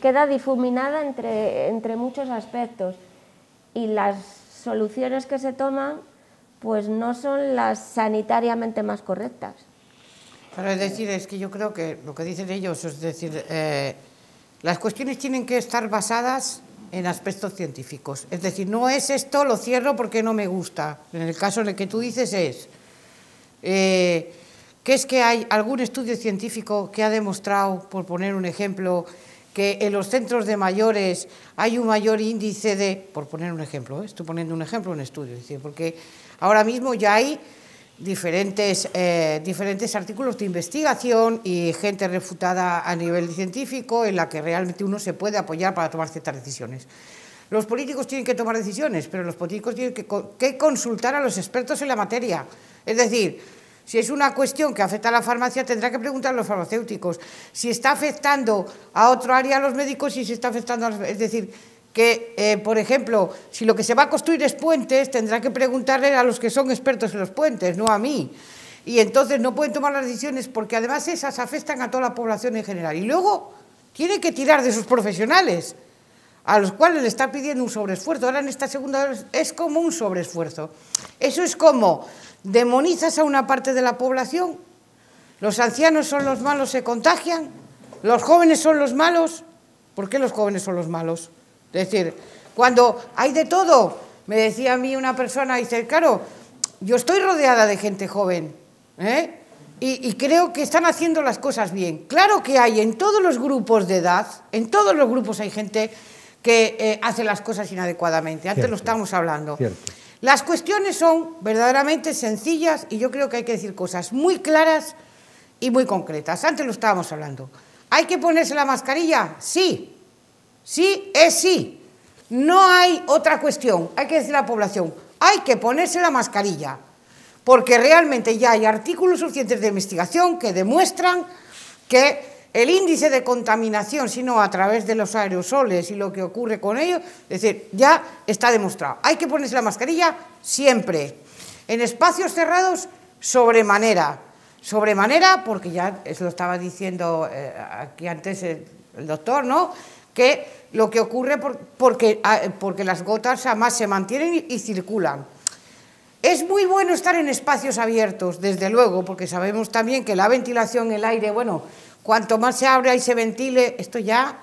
queda difuminada entre muchos aspectos y las soluciones que se toman pues no son las sanitariamente más correctas. Pero es decir, es que yo creo que lo que dicen ellos, es decir, las cuestiones tienen que estar basadas en aspectos científicos. Es decir, no es esto, lo cierro porque no me gusta. En el caso en el que tú dices es que es que hay algún estudio científico que ha demostrado, por poner un ejemplo, que en los centros de mayores hay un mayor índice de, por poner un ejemplo, estoy poniendo un ejemplo, un estudio, es decir, porque ahora mismo ya hay diferentes artículos de investigación y gente refutada a nivel científico en la que realmente uno se puede apoyar para tomar ciertas decisiones. Los políticos tienen que tomar decisiones, pero los políticos tienen que consultar a los expertos en la materia. Es decir, si es una cuestión que afecta a la farmacia, tendrá que preguntar a los farmacéuticos. Si está afectando a otro área, a los médicos, y si está afectando a los... Es decir, que, por ejemplo, si lo que se va a construir es puentes, tendrá que preguntarle a los que son expertos en los puentes, no a mí. Y entonces no pueden tomar las decisiones porque además esas afectan a toda la población en general. Y luego tiene que tirar de sus profesionales, a los cuales le está pidiendo un sobreesfuerzo. Ahora en esta segunda es como un sobreesfuerzo. Eso es como demonizas a una parte de la población, los ancianos son los malos, se contagian, los jóvenes son los malos. ¿Por qué los jóvenes son los malos? Es decir, cuando hay de todo, me decía a mí una persona, dice, claro, yo estoy rodeada de gente joven, y creo que están haciendo las cosas bien. Claro que hay en todos los grupos de edad, en todos los grupos hay gente que hace las cosas inadecuadamente. Antes lo estábamos hablando. Cierto. Las cuestiones son verdaderamente sencillas y yo creo que hay que decir cosas muy claras y muy concretas. Antes lo estábamos hablando. ¿Hay que ponerse la mascarilla? Sí. Sí es sí. No hay otra cuestión. Hay que decir a la población, hay que ponerse la mascarilla. porque realmente ya hay artículos suficientes de investigación que demuestran que el índice de contaminación, sino a través de los aerosoles y lo que ocurre con ellos, es decir, ya está demostrado. Hay que ponerse la mascarilla siempre, en espacios cerrados sobremanera. Sobremanera, porque ya eso lo estaba diciendo aquí antes el doctor, ¿no?, que lo que ocurre porque las gotas además se mantienen y circulan. Es muy bueno estar en espacios abiertos, desde luego, porque sabemos también que la ventilación, el aire, bueno, cuanto más se abra y se ventile, esto ya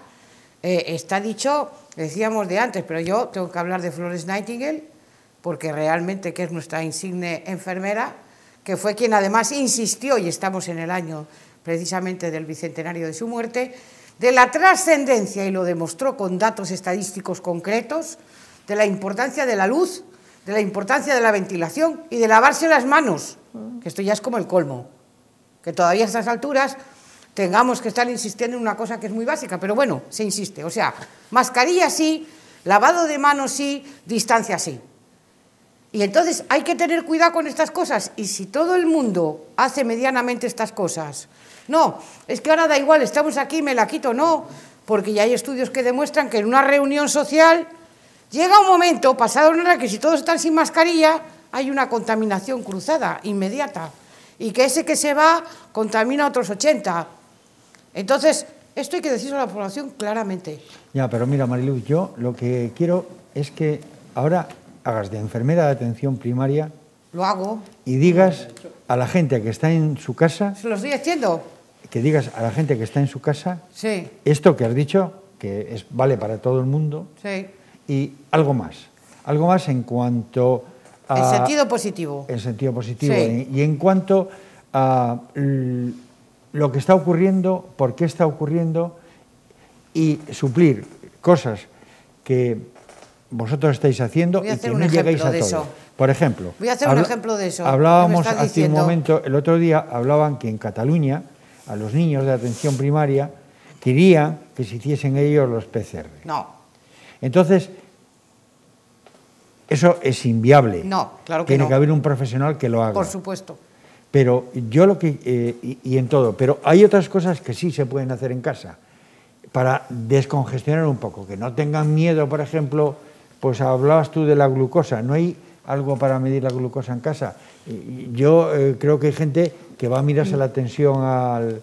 está dicho, decíamos de antes, pero yo tengo que hablar de Florence Nightingale, porque realmente que es nuestra insigne enfermera, que fue quien además insistió, y estamos en el año precisamente del bicentenario de su muerte, de la trascendencia, y lo demostró con datos estadísticos concretos, de la importancia de la luz, de la importancia de la ventilación y de lavarse las manos, que esto ya es como el colmo, que todavía a estas alturas tengamos que estar insistiendo en una cosa que es muy básica, pero bueno, se insiste. O sea, mascarilla sí, lavado de manos sí, distancia sí. Y entonces hay que tener cuidado con estas cosas, y si todo el mundo hace medianamente estas cosas, no, es que ahora da igual, estamos aquí, me la quito, no, porque ya hay estudios que demuestran que en una reunión social llega un momento, pasado una hora, que si todos están sin mascarilla, hay una contaminación cruzada, inmediata, y que ese que se va contamina a otros 80. Entonces, esto hay que decirlo a la población claramente. Ya, pero mira, Mariluz, yo lo que quiero es que ahora hagas de enfermera de atención primaria. Lo hago. Y digas a la gente que está en su casa. ¿Se lo estoy haciendo? Que digas a la gente que está en su casa. Sí. Esto que has dicho, que vale para todo el mundo. Sí. Y algo más. Algo más en cuanto a. En sentido positivo. En sentido positivo. Sí. Y en cuanto a lo que está ocurriendo, por qué está ocurriendo, y suplir cosas que vosotros estáis haciendo y que no llegáis a todo. Por ejemplo, voy a hacer un ejemplo de eso. Hablábamos hace un momento, el otro día hablaban que en Cataluña a los niños de atención primaria querían que se hiciesen ellos los PCR. No. Entonces, eso es inviable. No, claro que Tiene no. que haber un profesional que lo haga. Por supuesto. Pero yo lo que, y en todo, pero hay otras cosas que sí se pueden hacer en casa para descongestionar un poco, que no tengan miedo, por ejemplo, pues hablabas tú de la glucosa, ¿no hay algo para medir la glucosa en casa? Yo creo que hay gente que va a mirarse la tensión al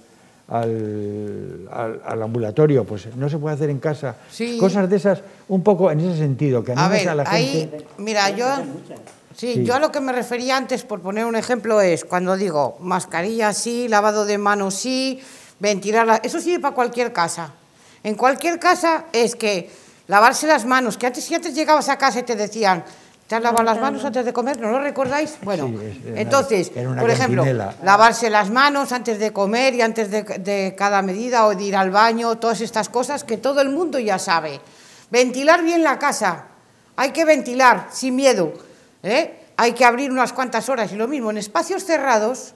ambulatorio, pues no se puede hacer en casa. Sí. Cosas de esas, un poco en ese sentido, que animes a la gente. Ahí, mira, yo a lo que me refería antes, por poner un ejemplo, es cuando digo mascarilla sí, lavado de manos sí, ventilarla, eso sirve para cualquier casa. En cualquier casa es que lavarse las manos, que si antes llegabas a casa y te decían, ¿te has lavado las manos antes de comer? ¿No lo recordáis? Bueno, sí, entonces, por ejemplo, lavarse las manos antes de comer y antes de cada medida, o de ir al baño, todas estas cosas que todo el mundo ya sabe. Ventilar bien la casa, hay que ventilar sin miedo, hay que abrir unas cuantas horas, y lo mismo, en espacios cerrados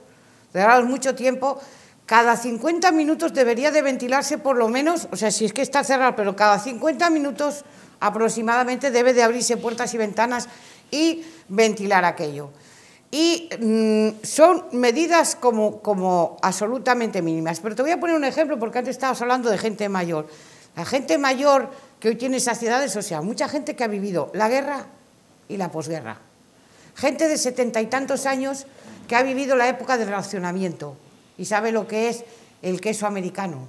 mucho tiempo, cada 50 minutos debería de ventilarse por lo menos, o sea, si es que está cerrado, pero cada 50 minutos aproximadamente debe de abrirse puertas y ventanas y ventilar aquello. Y son medidas como absolutamente mínimas. Pero te voy a poner un ejemplo, porque antes estabas hablando de gente mayor. La gente mayor que hoy tiene saciedades, o sea, mucha gente que ha vivido la guerra y la posguerra. Gente de 70 y tantos años que ha vivido la época del racionamiento y sabe lo que es el queso americano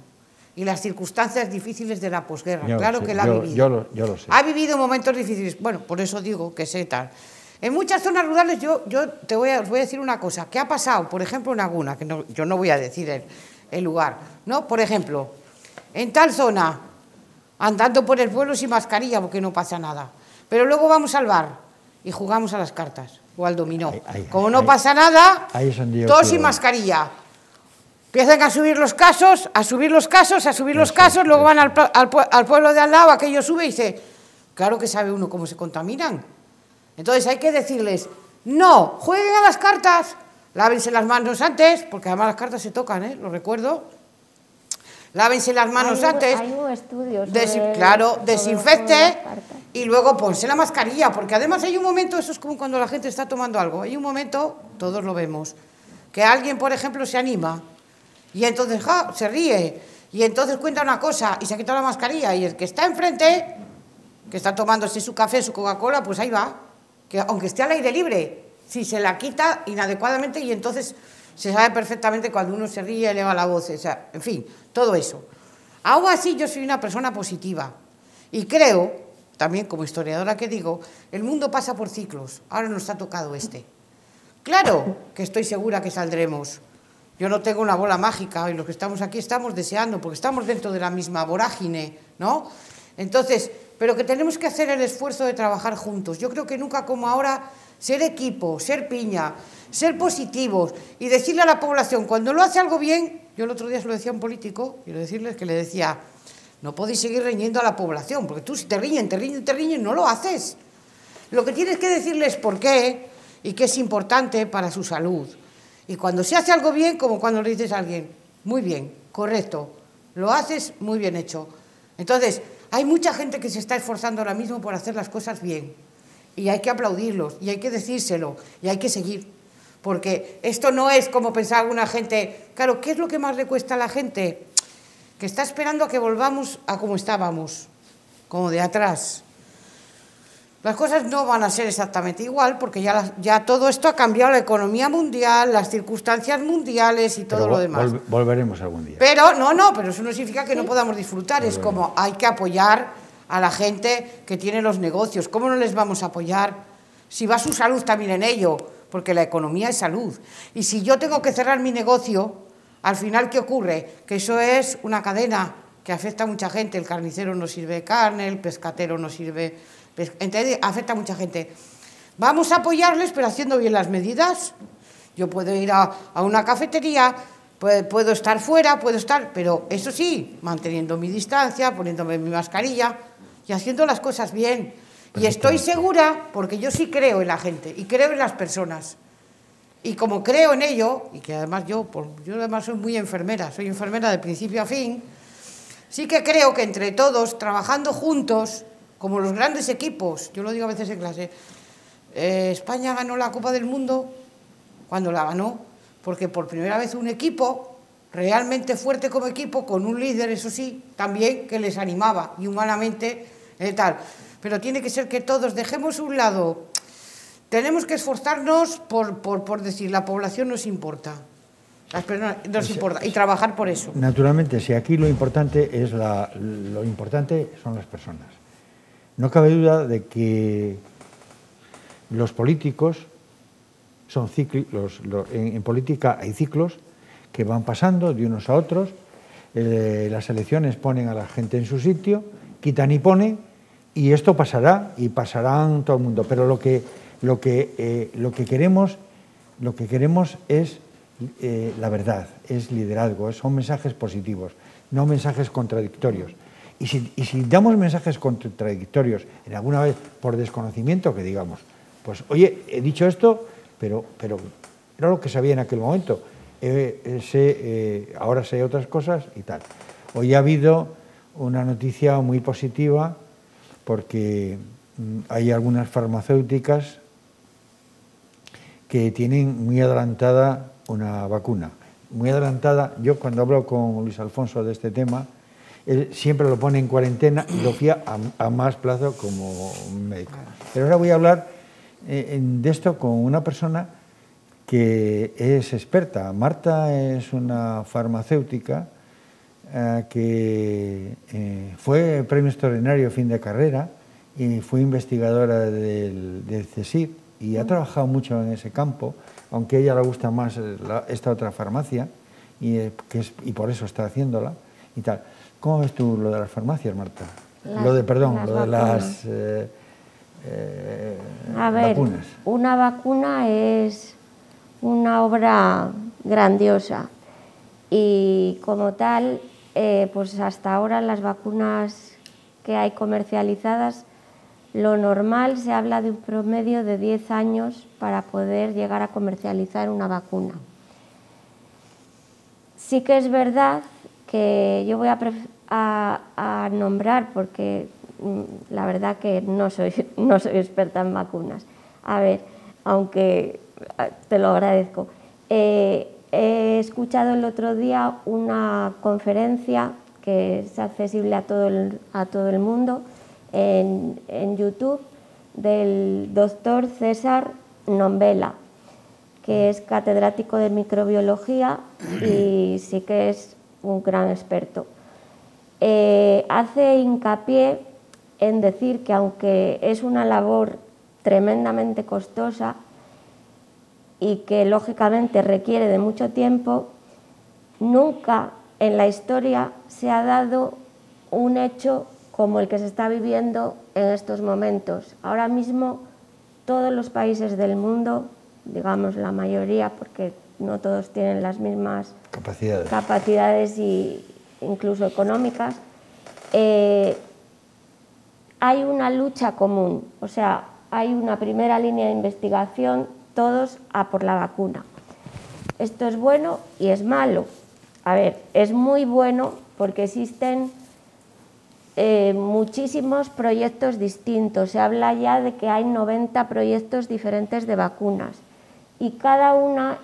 y las circunstancias difíciles de la posguerra. Claro que la ha vivido. Yo lo sé. Ha vivido momentos difíciles. Bueno, por eso digo que sé tal. En muchas zonas rurales os voy a decir una cosa. ¿Qué ha pasado? Por ejemplo, en Aguna, que no, yo no voy a decir el lugar, ¿no? Por ejemplo, en tal zona, andando por el pueblo sin mascarilla porque no pasa nada. Pero luego vamos al bar y jugamos a las cartas o al dominó. Como no pasa nada, todos sin mascarilla. Empiezan a subir los casos, luego van al pueblo de al lado, aquello sube y dice, claro que sabe uno cómo se contaminan. Entonces hay que decirles, no, jueguen a las cartas, lávense las manos antes, porque además las cartas se tocan, lo recuerdo. Lávense las manos antes, hay un estudio claro, desinfecte y luego ponse la mascarilla, porque además hay un momento, eso es como cuando la gente está tomando algo, hay un momento, todos lo vemos, que alguien, por ejemplo, se anima y entonces se ríe y entonces cuenta una cosa y se ha quitado la mascarilla y el que está enfrente, que está tomándose su café, su Coca-Cola, pues ahí va, que aunque esté al aire libre, si se la quita inadecuadamente y entonces se sabe perfectamente cuando uno se ríe, eleva la voz, o sea, en fin, todo eso. Aún así yo soy una persona positiva y creo, también como historiadora que digo, el mundo pasa por ciclos, ahora nos ha tocado este. Claro que estoy segura que saldremos. Yo no tengo una bola mágica y los que estamos aquí estamos deseando, porque estamos dentro de la misma vorágine, ¿no? Entonces, pero que tenemos que hacer el esfuerzo de trabajar juntos. Yo creo que nunca como ahora ser equipo, ser piña, ser positivos y decirle a la población, cuando lo hace algo bien, yo el otro día se lo decía a un político, quiero decirles que le decía, no podéis seguir riñendo a la población, porque tú si te riñen, no lo haces. Lo que tienes que decirles es por qué y qué es importante para su salud. Y cuando se hace algo bien, como cuando le dices a alguien, muy bien, correcto, lo haces muy bien hecho. Entonces, hay mucha gente que se está esforzando ahora mismo por hacer las cosas bien. Y hay que aplaudirlos, y hay que decírselo, y hay que seguir. Porque esto no es como pensaba alguna gente. Claro, ¿qué es lo que más le cuesta a la gente? Que está esperando a que volvamos a como estábamos, como de atrás. Las cosas no van a ser exactamente igual, porque ya todo esto ha cambiado la economía mundial, las circunstancias mundiales y todo lo demás. Volveremos algún día. Pero, pero eso no significa que no podamos disfrutar. Es como hay que apoyar a la gente que tiene los negocios. ¿Cómo no les vamos a apoyar? Si va su salud también en ello, porque la economía es salud. Y si yo tengo que cerrar mi negocio, al final, ¿qué ocurre? Que eso es una cadena que afecta a mucha gente. El carnicero no sirve de carne, el pescatero no sirve... Entonces, afecta a mucha gente. Vamos a apoyarles, pero haciendo bien las medidas. Yo puedo ir a una cafetería, puedo estar fuera, pero eso sí, manteniendo mi distancia, poniéndome mi mascarilla y haciendo las cosas bien. Y estoy segura, porque yo sí creo en la gente y creo en las personas. Y como creo en ello, y que además yo además soy muy enfermera, soy enfermera de principio a fin, sí que creo que entre todos, trabajando juntos, como los grandes equipos, yo lo digo a veces en clase, España ganó la Copa del Mundo cuando la ganó, porque por primera vez un equipo realmente fuerte como equipo, con un líder, eso sí, también que les animaba y humanamente tal. Pero tiene que ser que todos dejemos un lado, tenemos que esforzarnos por decir, la población nos importa, las personas nos importa, y trabajar por eso. Naturalmente, si aquí lo importante son las personas. No cabe duda de que los políticos son cíclicos, en política hay ciclos que van pasando de unos a otros, las elecciones ponen a la gente en su sitio, quitan y ponen, y esto pasará, y pasarán todo el mundo, pero lo que queremos es la verdad, es liderazgo, son mensajes positivos, no mensajes contradictorios. Y si damos mensajes contradictorios en alguna vez por desconocimiento, que digamos, pues oye, he dicho esto, pero era lo que sabía en aquel momento, ahora sé otras cosas y tal. Hoy ha habido una noticia muy positiva porque hay algunas farmacéuticas que tienen muy adelantada una vacuna. Muy adelantada, yo cuando hablo con Luis Alfonso de este tema, él siempre lo pone en cuarentena y lo fía a más plazo como médico. Pero ahora voy a hablar de esto con una persona que es experta. Marta es una farmacéutica que fue premio extraordinario fin de carrera y fue investigadora del CSIC y ha trabajado mucho en ese campo, aunque a ella le gusta más esta otra farmacia y por eso está haciéndola y tal. ¿Cómo ves tú lo de las farmacias, Marta? Lo de las vacunas. Una vacuna es una obra grandiosa y como tal, pues hasta ahora las vacunas que hay comercializadas, lo normal se habla de un promedio de 10 años para poder llegar a comercializar una vacuna. Sí que es verdad que yo voy a nombrar, porque la verdad que no soy experta en vacunas. A ver, aunque te lo agradezco. He escuchado el otro día una conferencia que es accesible a todo el mundo en YouTube del doctor César Nombela, que es catedrático de microbiología y sí que es un gran experto. Hace hincapié en decir que aunque es una labor tremendamente costosa y que lógicamente requiere de mucho tiempo, nunca en la historia se ha dado un hecho como el que se está viviendo en estos momentos. Ahora mismo todos los países del mundo, digamos la mayoría, porque no todos tienen las mismas capacidades y incluso económicas, hay una lucha común, o sea, hay una primera línea de investigación, todos a por la vacuna. Esto es bueno y es malo. A ver, es muy bueno porque existen muchísimos proyectos distintos. Se habla ya de que hay 90 proyectos diferentes de vacunas y cada una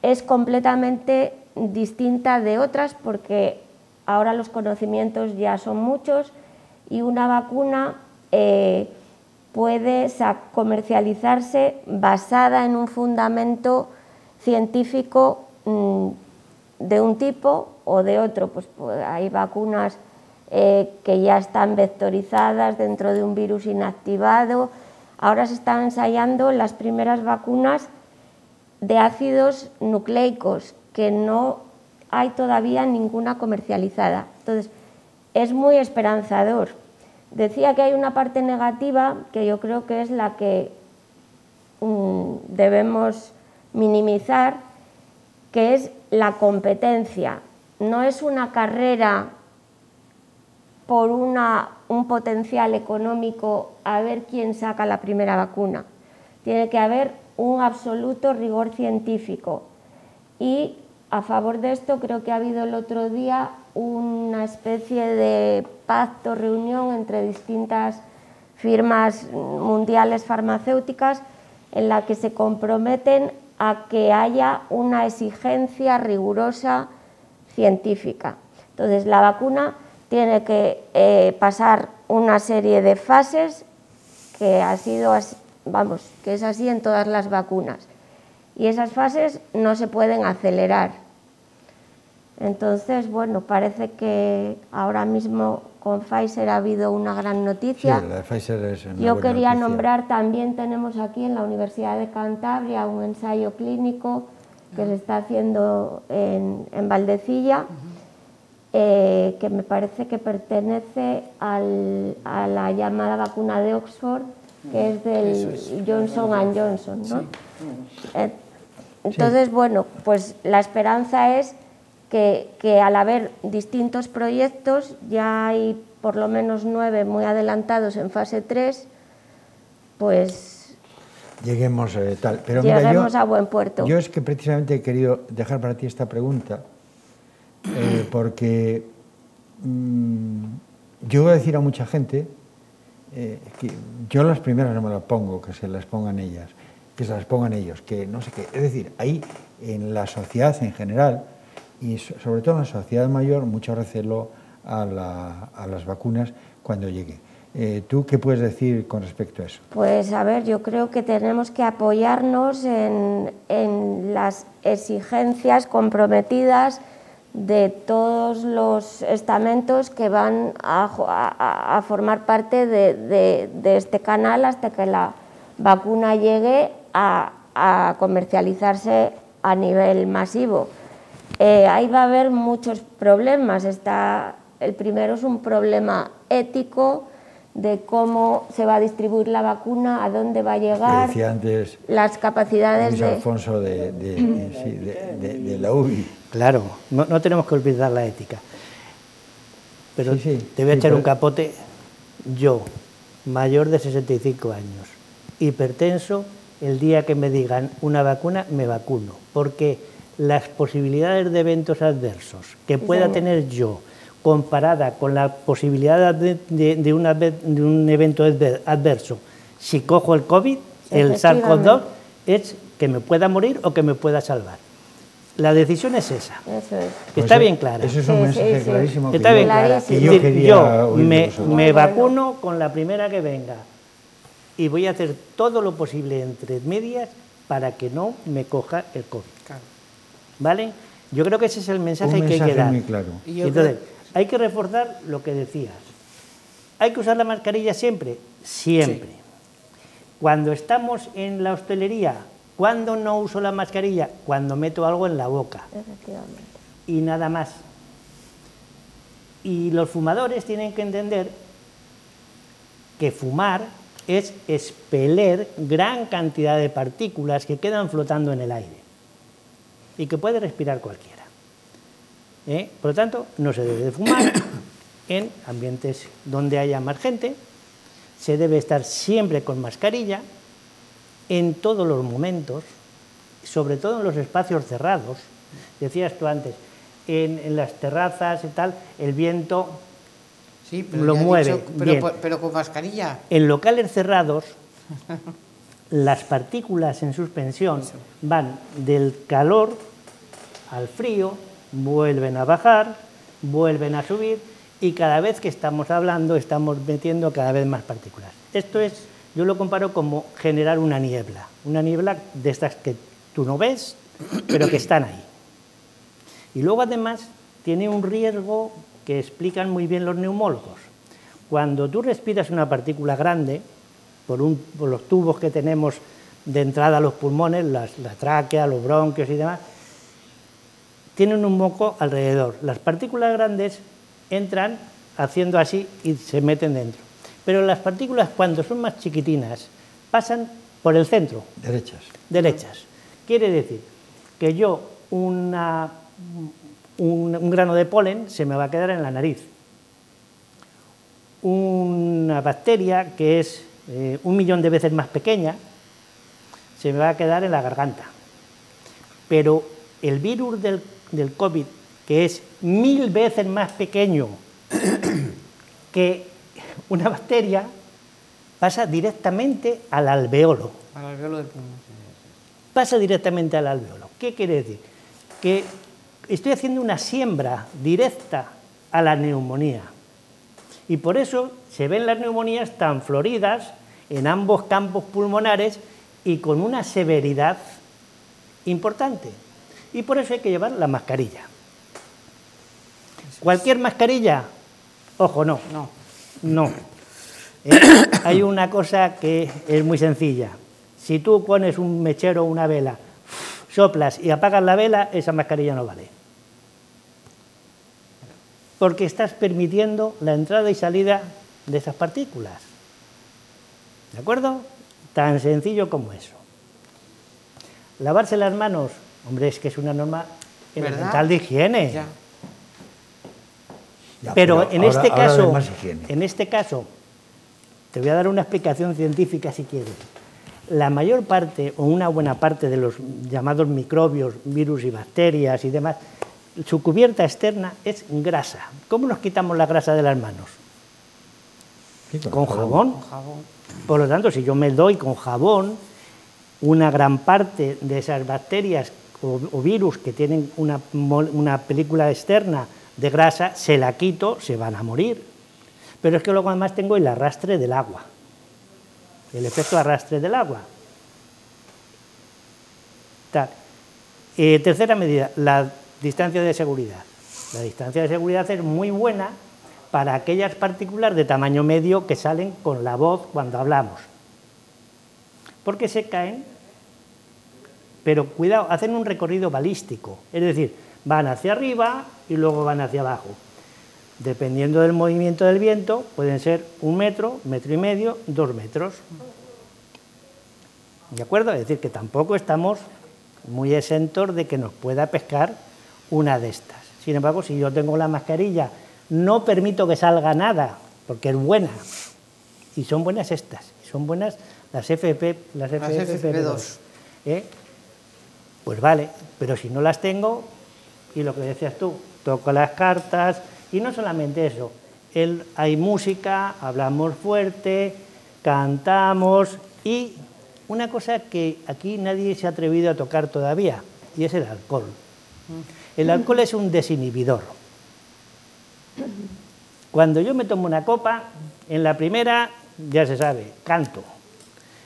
es completamente distinta de otras porque ahora los conocimientos ya son muchos y una vacuna puede comercializarse basada en un fundamento científico de un tipo o de otro. Pues hay vacunas que ya están vectorizadas dentro de un virus inactivado. Ahora se están ensayando las primeras vacunas de ácidos nucleicos, que no hay todavía ninguna comercializada. Entonces, es muy esperanzador. Decía que hay una parte negativa, que yo creo que es la que debemos minimizar, que es la competencia. No es una carrera por un potencial económico a ver quién saca la primera vacuna. Tiene que haber un absoluto rigor científico. Y a favor de esto creo que ha habido el otro día una especie de pacto, reunión entre distintas firmas mundiales farmacéuticas en la que se comprometen a que haya una exigencia rigurosa científica. Entonces, la vacuna tiene que pasar una serie de fases que que es así en todas las vacunas. Y esas fases no se pueden acelerar. Entonces, bueno, parece que ahora mismo con Pfizer ha habido una gran noticia. Sí, la de Pfizer es una Yo quería noticia. nombrar, también tenemos aquí en la Universidad de Cantabria un ensayo clínico que se está haciendo en Valdecilla, que me parece que pertenece a la llamada vacuna de Oxford, que es del Johnson & Johnson, ¿no? Entonces, bueno, pues la esperanza es que al haber distintos proyectos, ya hay por lo menos 9 muy adelantados en fase 3, pues lleguemos Pero lleguemos mira, a buen puerto. Yo es que precisamente he querido dejar para ti esta pregunta, porque yo voy a decir a mucha gente que yo las primeras no me las pongo, que se las pongan ellas, que se las pongan ellos, que no sé qué. Es decir, ahí en la sociedad en general, y sobre todo en la sociedad mayor, mucho recelo a las vacunas cuando llegue. ¿Tú qué puedes decir con respecto a eso? Pues a ver, yo creo que tenemos que apoyarnos en las exigencias comprometidas de todos los estamentos que van a formar parte de este canal hasta que la vacuna llegue a comercializarse a nivel masivo. Ahí va a haber muchos problemas. El primero es un problema ético de cómo se va a distribuir la vacuna, a dónde va a llegar, decía antes las capacidades Luis Alfonso de la UBI. Claro, no tenemos que olvidar la ética. Pero te voy a echar un capote. Yo, mayor de 65 años, hipertenso, el día que me digan una vacuna, me vacuno, porque las posibilidades de eventos adversos que pueda tener yo comparada con la posibilidad de un evento adverso, si cojo el COVID, el SARS-CoV-2, es que me pueda morir o que me pueda salvar. La decisión es esa. Eso es. Está bien clara. Eso es un mensaje clarísimo. Está bien clara. Yo me vacuno con la primera que venga y voy a hacer todo lo posible entre medias para que no me coja el COVID. Claro. ¿Vale? Yo creo que ese es el mensaje que hay que dar. Muy claro. Entonces, hay que reforzar lo que decías. ¿Hay que usar la mascarilla siempre? Siempre. Sí. Cuando estamos en la hostelería, ¿cuándo no uso la mascarilla? Cuando meto algo en la boca. Efectivamente. Y nada más. Y los fumadores tienen que entender que fumar es expeler gran cantidad de partículas que quedan flotando en el aire y que puede respirar cualquiera. Por lo tanto, no se debe de fumar en ambientes donde haya más gente, se debe estar siempre con mascarilla en todos los momentos, sobre todo en los espacios cerrados. Decías tú antes, en las terrazas y tal, el viento lo mueve. Pero con mascarilla. En locales cerrados, las partículas en suspensión van del calor al frío, vuelven a bajar, vuelven a subir y cada vez que estamos hablando estamos metiendo cada vez más partículas. Esto es, yo lo comparo como generar una niebla de estas que tú no ves, pero que están ahí. Y luego además tiene un riesgo que explican muy bien los neumólogos. Cuando tú respiras una partícula grande, por los tubos que tenemos de entrada a los pulmones, la tráquea, los bronquios y demás, tienen un moco alrededor. Las partículas grandes entran haciendo así y se meten dentro. Pero las partículas, cuando son más chiquitinas, pasan por el centro. Derechas. Quiere decir que yo, un grano de polen se me va a quedar en la nariz. Una bacteria que es 1.000.000 de veces más pequeña se me va a quedar en la garganta. Pero el virus del COVID, que es 1000 veces más pequeño que una bacteria, pasa directamente al alveolo. Al alveolo del pulmón. Pasa directamente al alveolo. ¿Qué quiere decir? Que estoy haciendo una siembra directa a la neumonía. Y por eso se ven las neumonías tan floridas en ambos campos pulmonares y con una severidad importante. Y por eso hay que llevar la mascarilla. ¿Cualquier mascarilla? Ojo, no. Hay una cosa que es muy sencilla. Si tú pones un mechero o una vela, soplas y apagas la vela, esa mascarilla no vale. Porque estás permitiendo la entrada y salida de esas partículas. ¿De acuerdo? Tan sencillo como eso. Lavarse las manos, hombre, es que es una norma elemental de higiene. Pero en este caso, te voy a dar una explicación científica si quieres. La mayor parte o una buena parte de los llamados microbios, virus y bacterias y demás, su cubierta externa es grasa. ¿Cómo nos quitamos la grasa de las manos? Con jabón. Por lo tanto, si yo me doy con jabón, una gran parte de esas bacterias o virus que tienen una película externa de grasa, se la quito, se van a morir. Pero es que luego además tengo el arrastre del agua, el efecto arrastre del agua. Tercera medida, la distancia de seguridad. La distancia de seguridad es muy buena para aquellas partículas de tamaño medio que salen con la voz cuando hablamos. Porque se caen, pero cuidado, hacen un recorrido balístico, es decir, van hacia arriba y luego van hacia abajo. Dependiendo del movimiento del viento, pueden ser 1 metro, 1,5 metros, 2 metros. ¿De acuerdo? Es decir, que tampoco estamos muy exentos de que nos pueda pescar una de estas. Sin embargo, si yo tengo la mascarilla, no permito que salga nada, porque es buena. Y son buenas estas, son buenas las FFP2. Pues vale, pero si no las tengo, y lo que decías tú, toco las cartas Y no solamente eso, hay música, hablamos fuerte, cantamos y una cosa que aquí nadie se ha atrevido a tocar todavía, y es el alcohol. El alcohol es un desinhibidor. Cuando yo me tomo una copa, en la primera, ya se sabe, canto.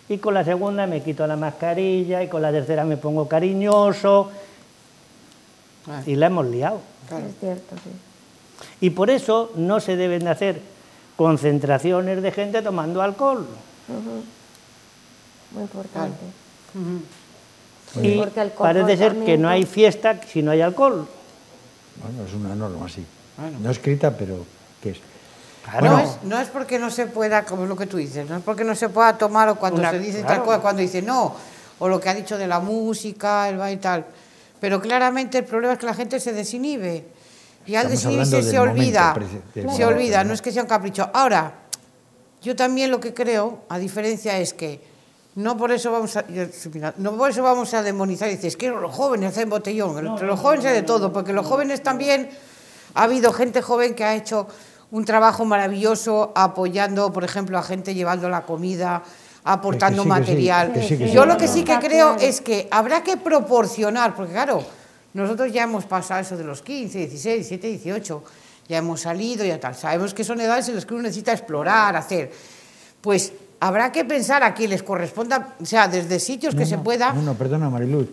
Y con la segunda me quito la mascarilla, y con la tercera me pongo cariñoso. Y la hemos liado. Claro. Es cierto, sí. Y por eso no se deben de hacer concentraciones de gente tomando alcohol. Muy importante. Y parece ser que no hay fiesta si no hay alcohol. Bueno, es una norma, sí. Bueno. No escrita, pero ¿qué es? Claro. No es porque no se pueda, como es lo que tú dices, no es porque no se pueda tomar o cuando se dice tal cosa, cuando dice no, o lo que ha dicho de la música, el baile y tal. Pero claramente el problema es que la gente se desinhibe. Y al desinhibirse se olvida, no es que sea un capricho. Ahora, yo también lo que creo, a diferencia, es que no por eso vamos a demonizar y decir, es que los jóvenes hacen botellón. Entre los jóvenes hay de todo, porque los jóvenes también, ha habido gente joven que ha hecho un trabajo maravilloso apoyando, por ejemplo, a gente llevando la comida, aportando material. Yo lo que sí que creo es que habrá que proporcionar, porque claro, nosotros ya hemos pasado eso de los 15, 16, 17, 18, ya hemos salido, ya tal, sabemos que son edades en las que uno necesita explorar, hacer, pues habrá que pensar a quien les corresponda, o sea, desde sitios que se pueda... No, perdona, Mariluz,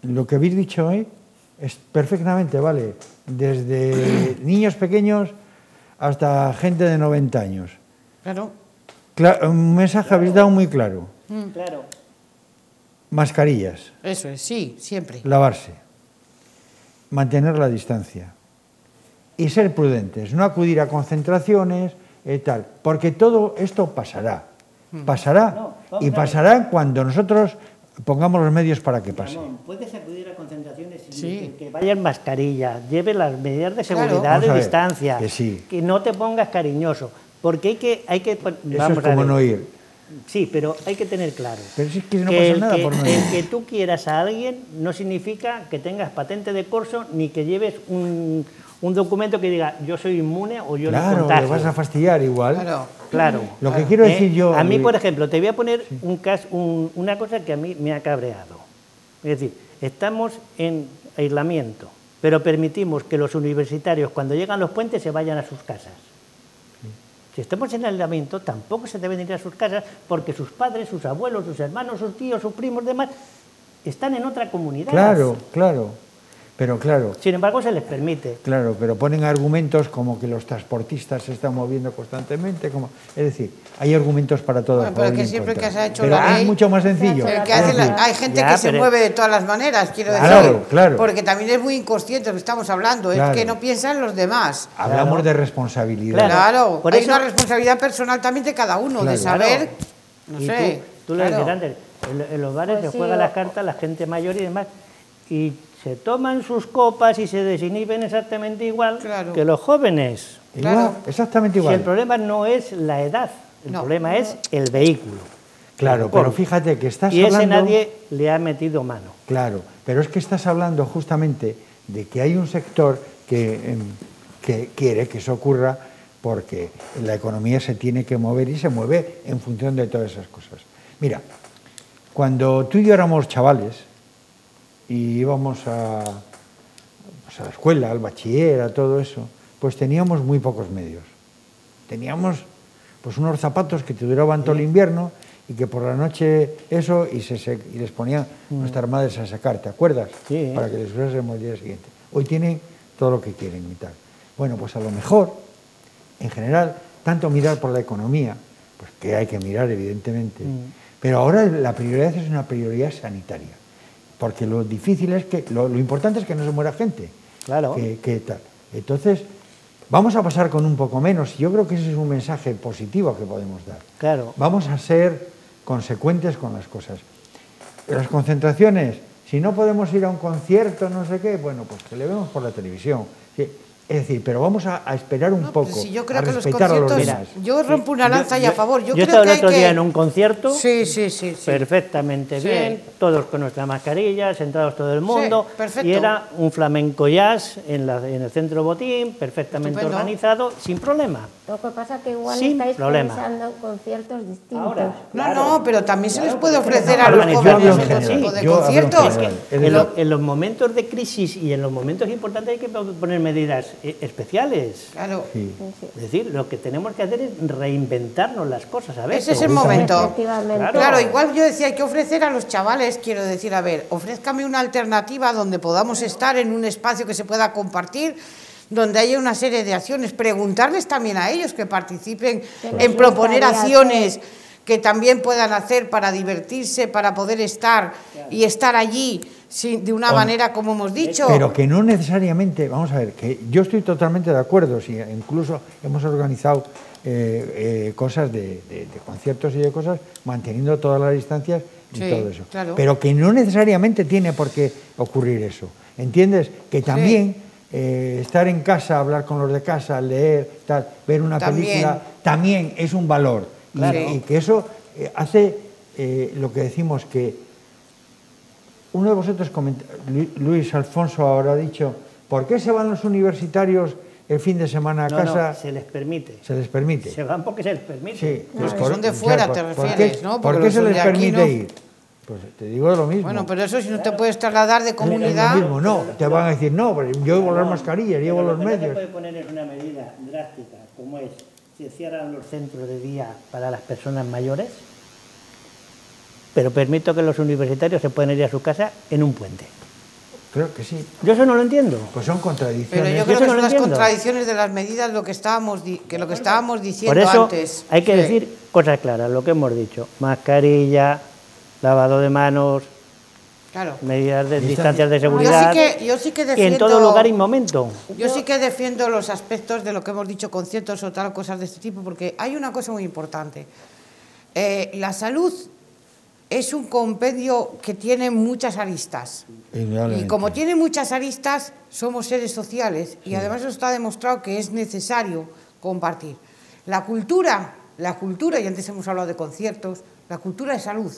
lo que habéis dicho hoy es perfectamente, vale, desde niños pequeños hasta gente de 90 años. Claro. Un mensaje habéis dado muy claro. Claro. Mascarillas. Eso es, sí, siempre. Lavarse. Mantener la distancia. Y ser prudentes, no acudir a concentraciones y tal, porque todo esto pasará. Pasará. Y pasará cuando nosotros pongamos los medios para que pase. Puedes acudir a concentraciones sin que vayan mascarilla, lleve las medidas de seguridad, de distancia, que no te pongas cariñoso, porque hay que eso es como no ir. Sí, pero hay que tener claro. Pero si es que no pasa nada por no ir. El que tú quieras a alguien no significa que tengas patente de corso ni que lleves un documento que diga yo soy inmune o yo no contagio. Claro, le vas a fastidiar igual. Claro. Lo que quiero decir yo... A mí, por ejemplo, te voy a poner una cosa que a mí me ha cabreado. Es decir, estamos en aislamiento, pero permitimos que los universitarios, cuando llegan los puentes, se vayan a sus casas. Si estamos en aislamiento, tampoco se deben ir a sus casas porque sus padres, sus abuelos, sus hermanos, sus tíos, sus primos, demás, están en otra comunidad. Claro, claro. Pero claro... Sin embargo, se les permite. Claro, pero ponen argumentos como que los transportistas se están moviendo constantemente. Es decir, hay argumentos para todo. Bueno, pero que siempre que se ha hecho pero la ley... es mucho más sencillo. Hay gente que se mueve de todas las maneras, quiero decir. Claro. Porque también es muy inconsciente lo que estamos hablando, es que no piensan los demás. Hablamos de responsabilidad. Claro, hay una responsabilidad personal también de cada uno, de saber... No sé. Tú lo decías antes, en los bares se juega las cartas la gente mayor y demás, y se toman sus copas y se desinhiben exactamente igual que los jóvenes. Igual, exactamente igual. Si el problema no es la edad, el problema es el vehículo. Claro, pero fíjate que estás hablando... Y ese nadie le ha metido mano. Claro, pero es que estás hablando justamente de que hay un sector que quiere que eso ocurra porque la economía se tiene que mover y se mueve en función de todas esas cosas. Mira, cuando tú y yo éramos chavales, y íbamos a la escuela, al bachiller, a todo eso, pues teníamos muy pocos medios. Teníamos pues unos zapatos que te duraban todo el invierno y que por la noche eso y les ponían nuestras madres a secar, ¿te acuerdas? Sí. Para que les usásemos el día siguiente. Hoy tienen todo lo que quieren y tal. Bueno, pues a lo mejor, en general, tanto mirar por la economía, pues que hay que mirar evidentemente, pero ahora la prioridad es una prioridad sanitaria. Porque lo difícil es que, lo importante es que no se muera gente. Claro. Que tal. Entonces, vamos a pasar con un poco menos, y yo creo que ese es un mensaje positivo que podemos dar. Claro. Vamos a ser consecuentes con las cosas. Las concentraciones, si no podemos ir a un concierto, no sé qué, bueno, pues que le vemos por la televisión. Sí, Es decir, pero vamos a esperar un poco, si yo creo a que los respetar a los conciertos, demás. yo rompo una lanza y a favor. Yo estaba el otro día en un concierto, sí. perfectamente bien, todos con nuestra mascarilla, sentados todo el mundo, perfecto. y era un flamenco jazz en el centro Botín, perfectamente Estupendo. organizado, sin problema. Lo que pasa es que igual Sin estáis problema. pensando en conciertos distintos. No, pero también se les puede ofrecer a los jóvenes otro tipo de conciertos. En los momentos de crisis y en los momentos importantes hay que poner medidas especiales. Claro. Sí. Es decir, lo que tenemos que hacer es reinventarnos las cosas a veces. Ese es el momento. Claro, igual yo decía, hay que ofrecer a los chavales, quiero decir, a ver, ofrézcame una alternativa donde podamos estar en un espacio que se pueda compartir, donde haya una serie de acciones, preguntarles también a ellos que participen en proponer acciones que también puedan hacer para divertirse, para poder estar y estar allí de una manera como hemos dicho. Pero que no necesariamente, vamos a ver, que yo estoy totalmente de acuerdo, si incluso hemos organizado cosas de conciertos y de cosas, manteniendo todas las distancias y todo eso. Claro. Pero que no necesariamente tiene por qué ocurrir eso. ¿Entiendes? Que también estar en casa, hablar con los de casa, leer, tal, ver una película, también es un valor. Claro. Y que eso hace lo que decimos que uno de vosotros, Luis Alfonso, ahora ha dicho, ¿por qué se van los universitarios el fin de semana a casa? No, se les permite. Se les permite. Se van porque se les permite. Sí. Los que son de fuera, te refieres, ¿no? ¿Por qué se les permite ir? Pues te digo lo mismo. Bueno, pero eso si no te puedes trasladar de comunidad... Es lo mismo, no. Te van a decir, no, pero yo llevo las mascarillas, llevo los medios. Lo que se puede poner es una medida drástica, como es, se cierran los centros de día para las personas mayores, pero permito que los universitarios se pueden ir a su casa en un puente. Creo que sí. Yo eso no lo entiendo. Pues son contradicciones. Pero yo creo que son las contradicciones de las medidas lo que estábamos diciendo Por eso antes. Hay que decir cosas claras, lo que hemos dicho. Mascarilla, lavado de manos, medidas de distancias de seguridad. Yo sí que defiendo, y en todo lugar y momento. Yo sí que defiendo los aspectos de lo que hemos dicho, conciertos o tal, cosas de este tipo, porque hay una cosa muy importante. La salud es un compendio que tiene muchas aristas. Y como tiene muchas aristas, somos seres sociales y además eso está demostrado que es necesario compartir. La cultura, y antes hemos hablado de conciertos, la cultura es salud,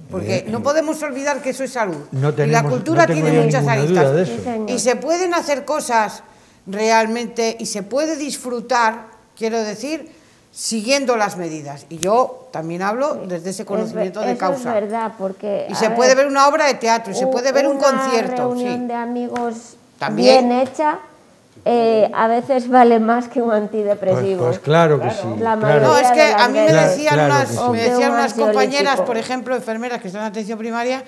porque no podemos olvidar que eso es salud. Y la cultura tiene muchas aristas. Y se pueden hacer cosas realmente y se puede disfrutar, quiero decir, siguiendo las medidas. Y yo también hablo desde ese conocimiento de causa. Eso es verdad, porque... Y se puede ver una obra de teatro, y se puede ver un concierto. Una reunión de amigos ¿también? bien hecha, a veces vale más que un antidepresivo. Pues claro que sí. No, es que a mí me decían unas compañeras, ansiolítico. por ejemplo, enfermeras que están en atención primaria,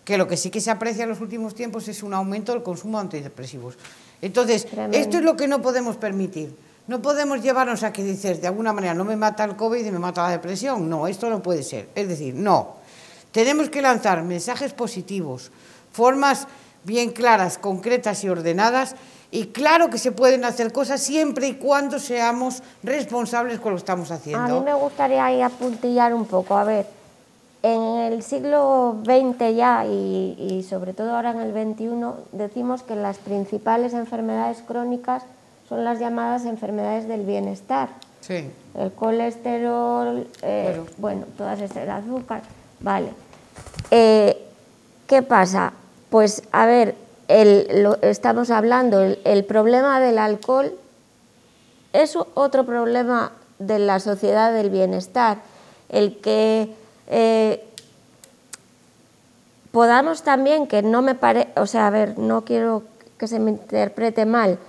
que lo que sí que se aprecia en los últimos tiempos es un aumento del consumo de antidepresivos. Entonces, esto es lo que no podemos permitir. No podemos llevarnos a que dices, de alguna manera, no me mata el COVID y me mata la depresión. No, esto no puede ser. Es decir, no. Tenemos que lanzar mensajes positivos, formas bien claras, concretas y ordenadas, y claro que se pueden hacer cosas siempre y cuando seamos responsables con lo que estamos haciendo. A mí me gustaría ahí apuntillar un poco. A ver, en el siglo XX ya y sobre todo ahora en el XXI, decimos que las principales enfermedades crónicas son las llamadas enfermedades del bienestar. Sí. El colesterol, bueno, todas estas, el azúcar, vale. ¿Qué pasa? Pues, a ver, estamos hablando, el problema del alcohol es otro problema de la sociedad del bienestar, el que podamos también, que no me parece, o sea, a ver, no quiero que se me interprete mal,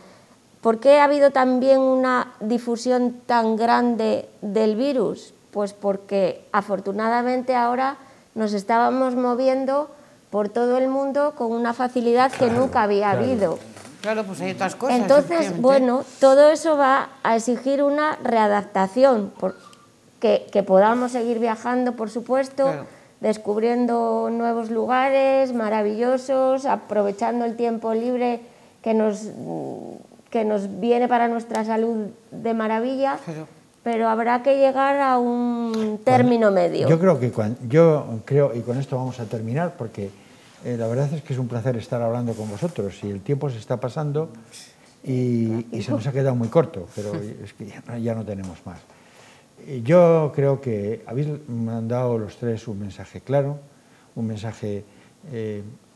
¿por qué ha habido también una difusión tan grande del virus? Pues porque afortunadamente ahora nos estábamos moviendo por todo el mundo con una facilidad que nunca había habido. Claro, pues hay otras cosas. Entonces, bueno, todo eso va a exigir una readaptación, que podamos seguir viajando, por supuesto, descubriendo nuevos lugares maravillosos, aprovechando el tiempo libre que nos viene para nuestra salud de maravilla, pero habrá que llegar a un término medio. Yo creo, y con esto vamos a terminar, porque la verdad es que es un placer estar hablando con vosotros, y el tiempo se está pasando, y se nos ha quedado muy corto, pero es que ya no tenemos más. Yo creo que habéis mandado los tres un mensaje claro, un mensaje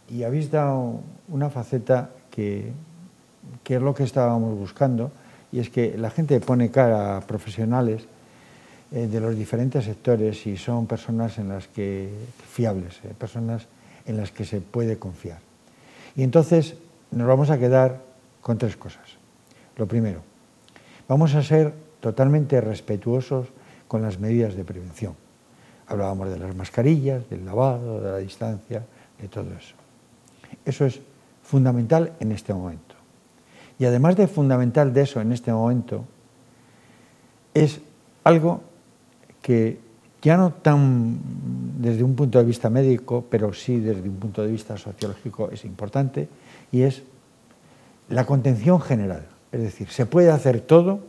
y habéis dado una faceta que es lo que estábamos buscando, y es que la gente pone cara a profesionales de los diferentes sectores y son personas en las que fiables, personas en las que se puede confiar. Y entonces nos vamos a quedar con tres cosas. Lo primero, vamos a ser totalmente respetuosos con las medidas de prevención. Hablábamos de las mascarillas, del lavado, de la distancia, de todo eso. Eso es fundamental en este momento. Y además de fundamental de eso en este momento, es algo que ya no tan desde un punto de vista médico, pero sí desde un punto de vista sociológico es importante, y es la contención general. Es decir, se puede hacer todo,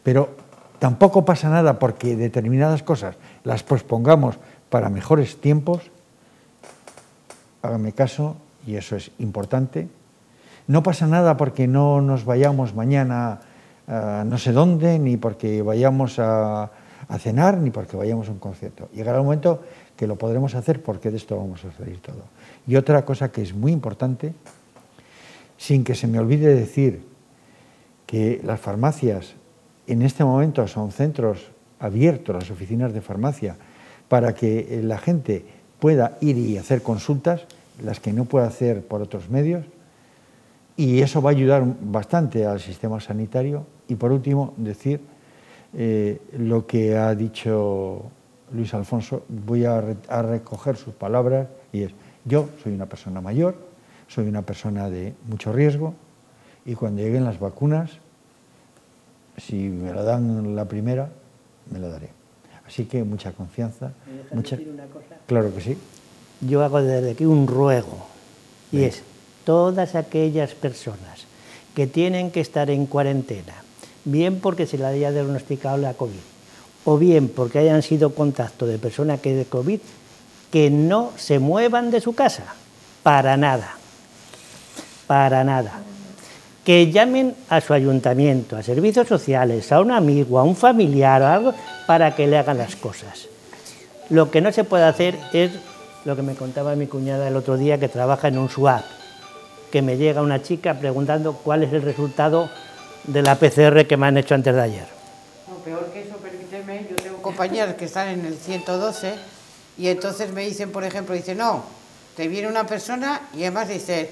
pero tampoco pasa nada porque determinadas cosas las pospongamos para mejores tiempos. Hágame caso, y eso es importante. No pasa nada porque no nos vayamos mañana a no sé dónde, ni porque vayamos a cenar, ni porque vayamos a un concierto. Llegará el momento que lo podremos hacer porque de esto vamos a salir todo. Y otra cosa que es muy importante, sin que se me olvide decir que las farmacias en este momento son centros abiertos, las oficinas de farmacia, para que la gente pueda ir y hacer consultas, las que no puede hacer por otros medios, y eso va a ayudar bastante al sistema sanitario. Y por último, decir lo que ha dicho Luis Alfonso, voy a recoger sus palabras, y es: yo soy una persona mayor, soy una persona de mucho riesgo, y cuando lleguen las vacunas, si me la dan la primera, me la daré. Así que mucha confianza. ¿Me dejas decir una cosa? Claro que sí. Yo hago desde aquí un ruego, y es: todas aquellas personas que tienen que estar en cuarentena, bien porque se le haya diagnosticado la COVID, o bien porque hayan sido contacto de personas que de COVID, que no se muevan de su casa, para nada, para nada. Que llamen a su ayuntamiento, a servicios sociales, a un amigo, a un familiar o algo, para que le hagan las cosas. Lo que no se puede hacer es lo que me contaba mi cuñada el otro día, que trabaja en un SWAT, que me llega una chica preguntando cuál es el resultado de la PCR que me han hecho antes de ayer. No, peor que eso, permíteme, yo tengo compañeras que están en el 112 y entonces me dicen, por ejemplo, dice, no, te viene una persona y además dice,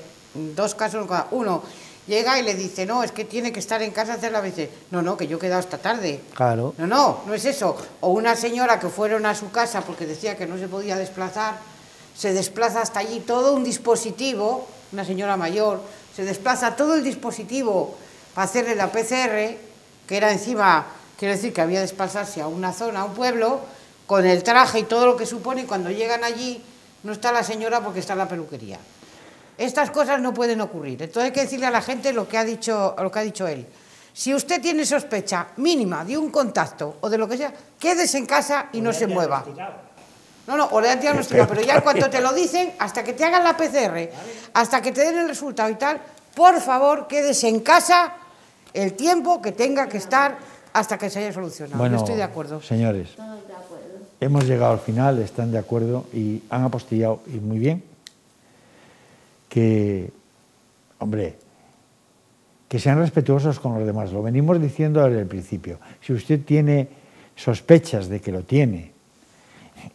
dos casos, uno llega y le dice, no, es que tiene que estar en casa a hacer la ABC. No, que yo he quedado hasta tarde. Claro. No es eso. O una señora que fueron a su casa porque decía que no se podía desplazar, se desplaza hasta allí todo un dispositivo, una señora mayor, se desplaza todo el dispositivo para hacerle la PCR, que era encima, quiero decir que había de desplazarse a una zona, a un pueblo, con el traje y todo lo que supone, y cuando llegan allí no está la señora porque está en la peluquería. Estas cosas no pueden ocurrir. Entonces hay que decirle a la gente lo que ha dicho él. Si usted tiene sospecha mínima de un contacto o de lo que sea, quédese en casa y no se mueva. O le han diagnosticado, pero ya en cuanto te lo dicen, hasta que te hagan la PCR, hasta que te den el resultado y tal, por favor, quédese en casa el tiempo que tenga que estar hasta que se haya solucionado. Bueno, yo estoy de acuerdo. Señores, hemos llegado al final, están de acuerdo y han apostillado, y muy bien, que, hombre, que sean respetuosos con los demás. Lo venimos diciendo desde el principio. Si usted tiene sospechas de que lo tiene,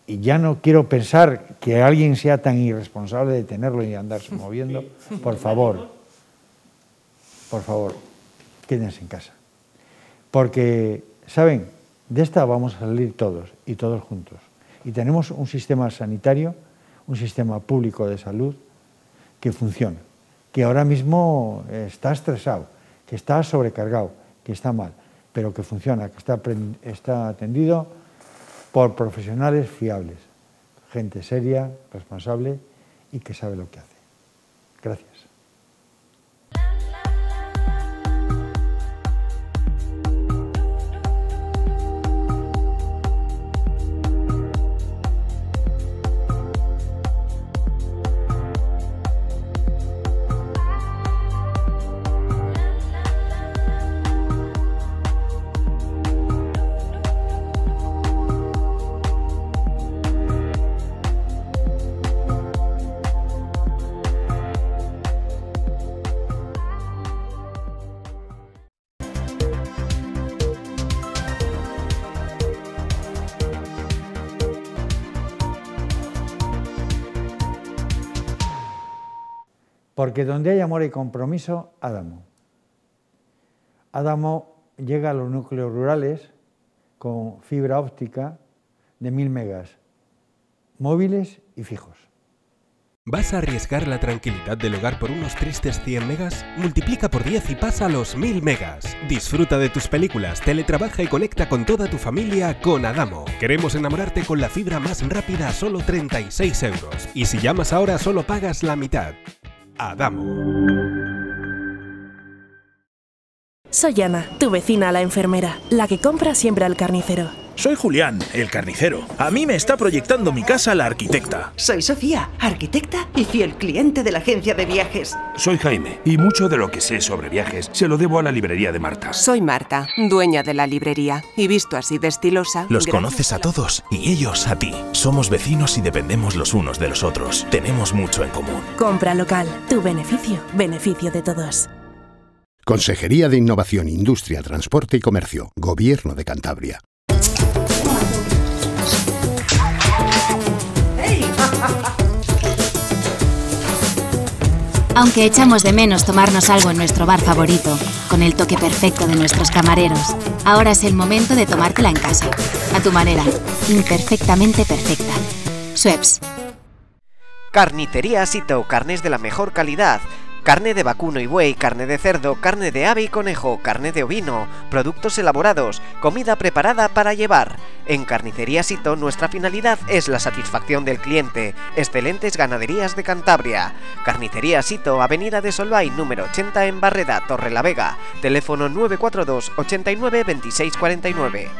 y ya no quiero pensar que alguien sea tan irresponsable de tenerlo y andarse moviendo, por favor, quédense en casa. Porque, ¿saben? De esta vamos a salir todos y todos juntos. Y tenemos un sistema sanitario, un sistema público de salud que funciona, que ahora mismo está estresado, que está sobrecargado, que está mal, pero que funciona, que está atendido por profesionales fiables, gente seria, responsable y que sabe lo que hace. Gracias. Porque donde hay amor y compromiso, Adamo. Adamo llega a los núcleos rurales con fibra óptica de 1000 megas, móviles y fijos. ¿Vas a arriesgar la tranquilidad del hogar por unos tristes 100 megas? Multiplica por 10 y pasa a los 1000 megas. Disfruta de tus películas, teletrabaja y conecta con toda tu familia con Adamo. Queremos enamorarte con la fibra más rápida a solo 36 euros. Y si llamas ahora solo pagas la mitad. Adamo. Soy Ana, tu vecina la enfermera, la que compra siempre al carnicero. Soy Julián, el carnicero. A mí me está proyectando mi casa la arquitecta. Soy Sofía, arquitecta y fiel cliente de la agencia de viajes. Soy Jaime, y mucho de lo que sé sobre viajes se lo debo a la librería de Marta. Soy Marta, dueña de la librería, y visto así de estilosa... Los conoces a todos y ellos a ti. Somos vecinos y dependemos los unos de los otros. Tenemos mucho en común. Compra local, tu beneficio, beneficio de todos. Consejería de Innovación, Industria, Transporte y Comercio. Gobierno de Cantabria. Aunque echamos de menos tomarnos algo en nuestro bar favorito, con el toque perfecto de nuestros camareros, ahora es el momento de tomártela en casa, a tu manera, imperfectamente perfecta. Schweppes. Carnicería Sito, carnes de la mejor calidad. Carne de vacuno y buey, carne de cerdo, carne de ave y conejo, carne de ovino, productos elaborados, comida preparada para llevar. En Carnicería Sito nuestra finalidad es la satisfacción del cliente. Excelentes ganaderías de Cantabria. Carnicería Sito, Avenida de Solvay, número 80 en Barreda, Torrelavega. Teléfono 942 89 26 49.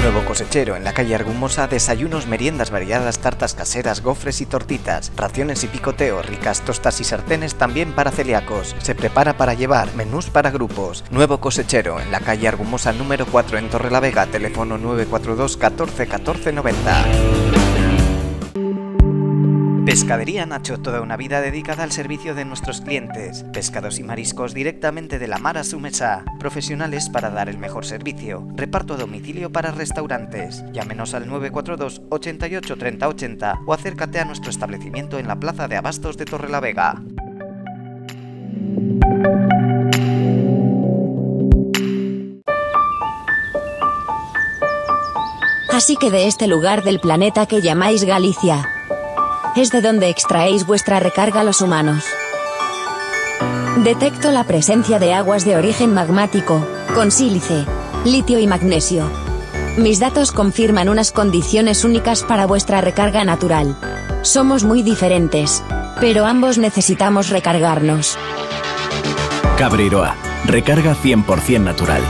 Nuevo Cosechero, en la calle Argumosa, desayunos, meriendas variadas, tartas caseras, gofres y tortitas, raciones y picoteo, ricas tostas y sartenes también para celíacos. Se prepara para llevar, menús para grupos. Nuevo Cosechero, en la calle Argumosa número 4 en Torrelavega, teléfono 942 14 14 90. Pescadería Nacho, toda una vida dedicada al servicio de nuestros clientes. Pescados y mariscos directamente de la mar a su mesa. Profesionales para dar el mejor servicio. Reparto a domicilio para restaurantes. Llámenos al 942 88 30 80 o acércate a nuestro establecimiento en la Plaza de Abastos de Torrelavega. Así que de este lugar del planeta que llamáis Galicia, es de donde extraéis vuestra recarga los humanos. Detecto la presencia de aguas de origen magmático, con sílice, litio y magnesio. Mis datos confirman unas condiciones únicas para vuestra recarga natural. Somos muy diferentes, pero ambos necesitamos recargarnos. Cabreiroa, recarga 100% natural.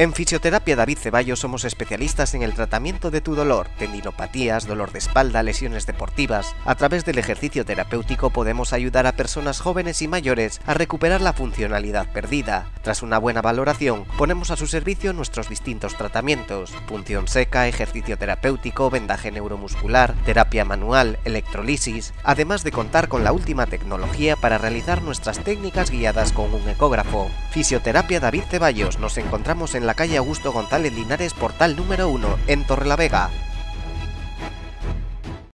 En Fisioterapia David Ceballos somos especialistas en el tratamiento de tu dolor, tendinopatías, dolor de espalda, lesiones deportivas. A través del ejercicio terapéutico podemos ayudar a personas jóvenes y mayores a recuperar la funcionalidad perdida. Tras una buena valoración, ponemos a su servicio nuestros distintos tratamientos: punción seca, ejercicio terapéutico, vendaje neuromuscular, terapia manual, electrolisis, además de contar con la última tecnología para realizar nuestras técnicas guiadas con un ecógrafo. Fisioterapia David Ceballos, nos encontramos en la calle Augusto González Linares, portal número 1, en Torrelavega.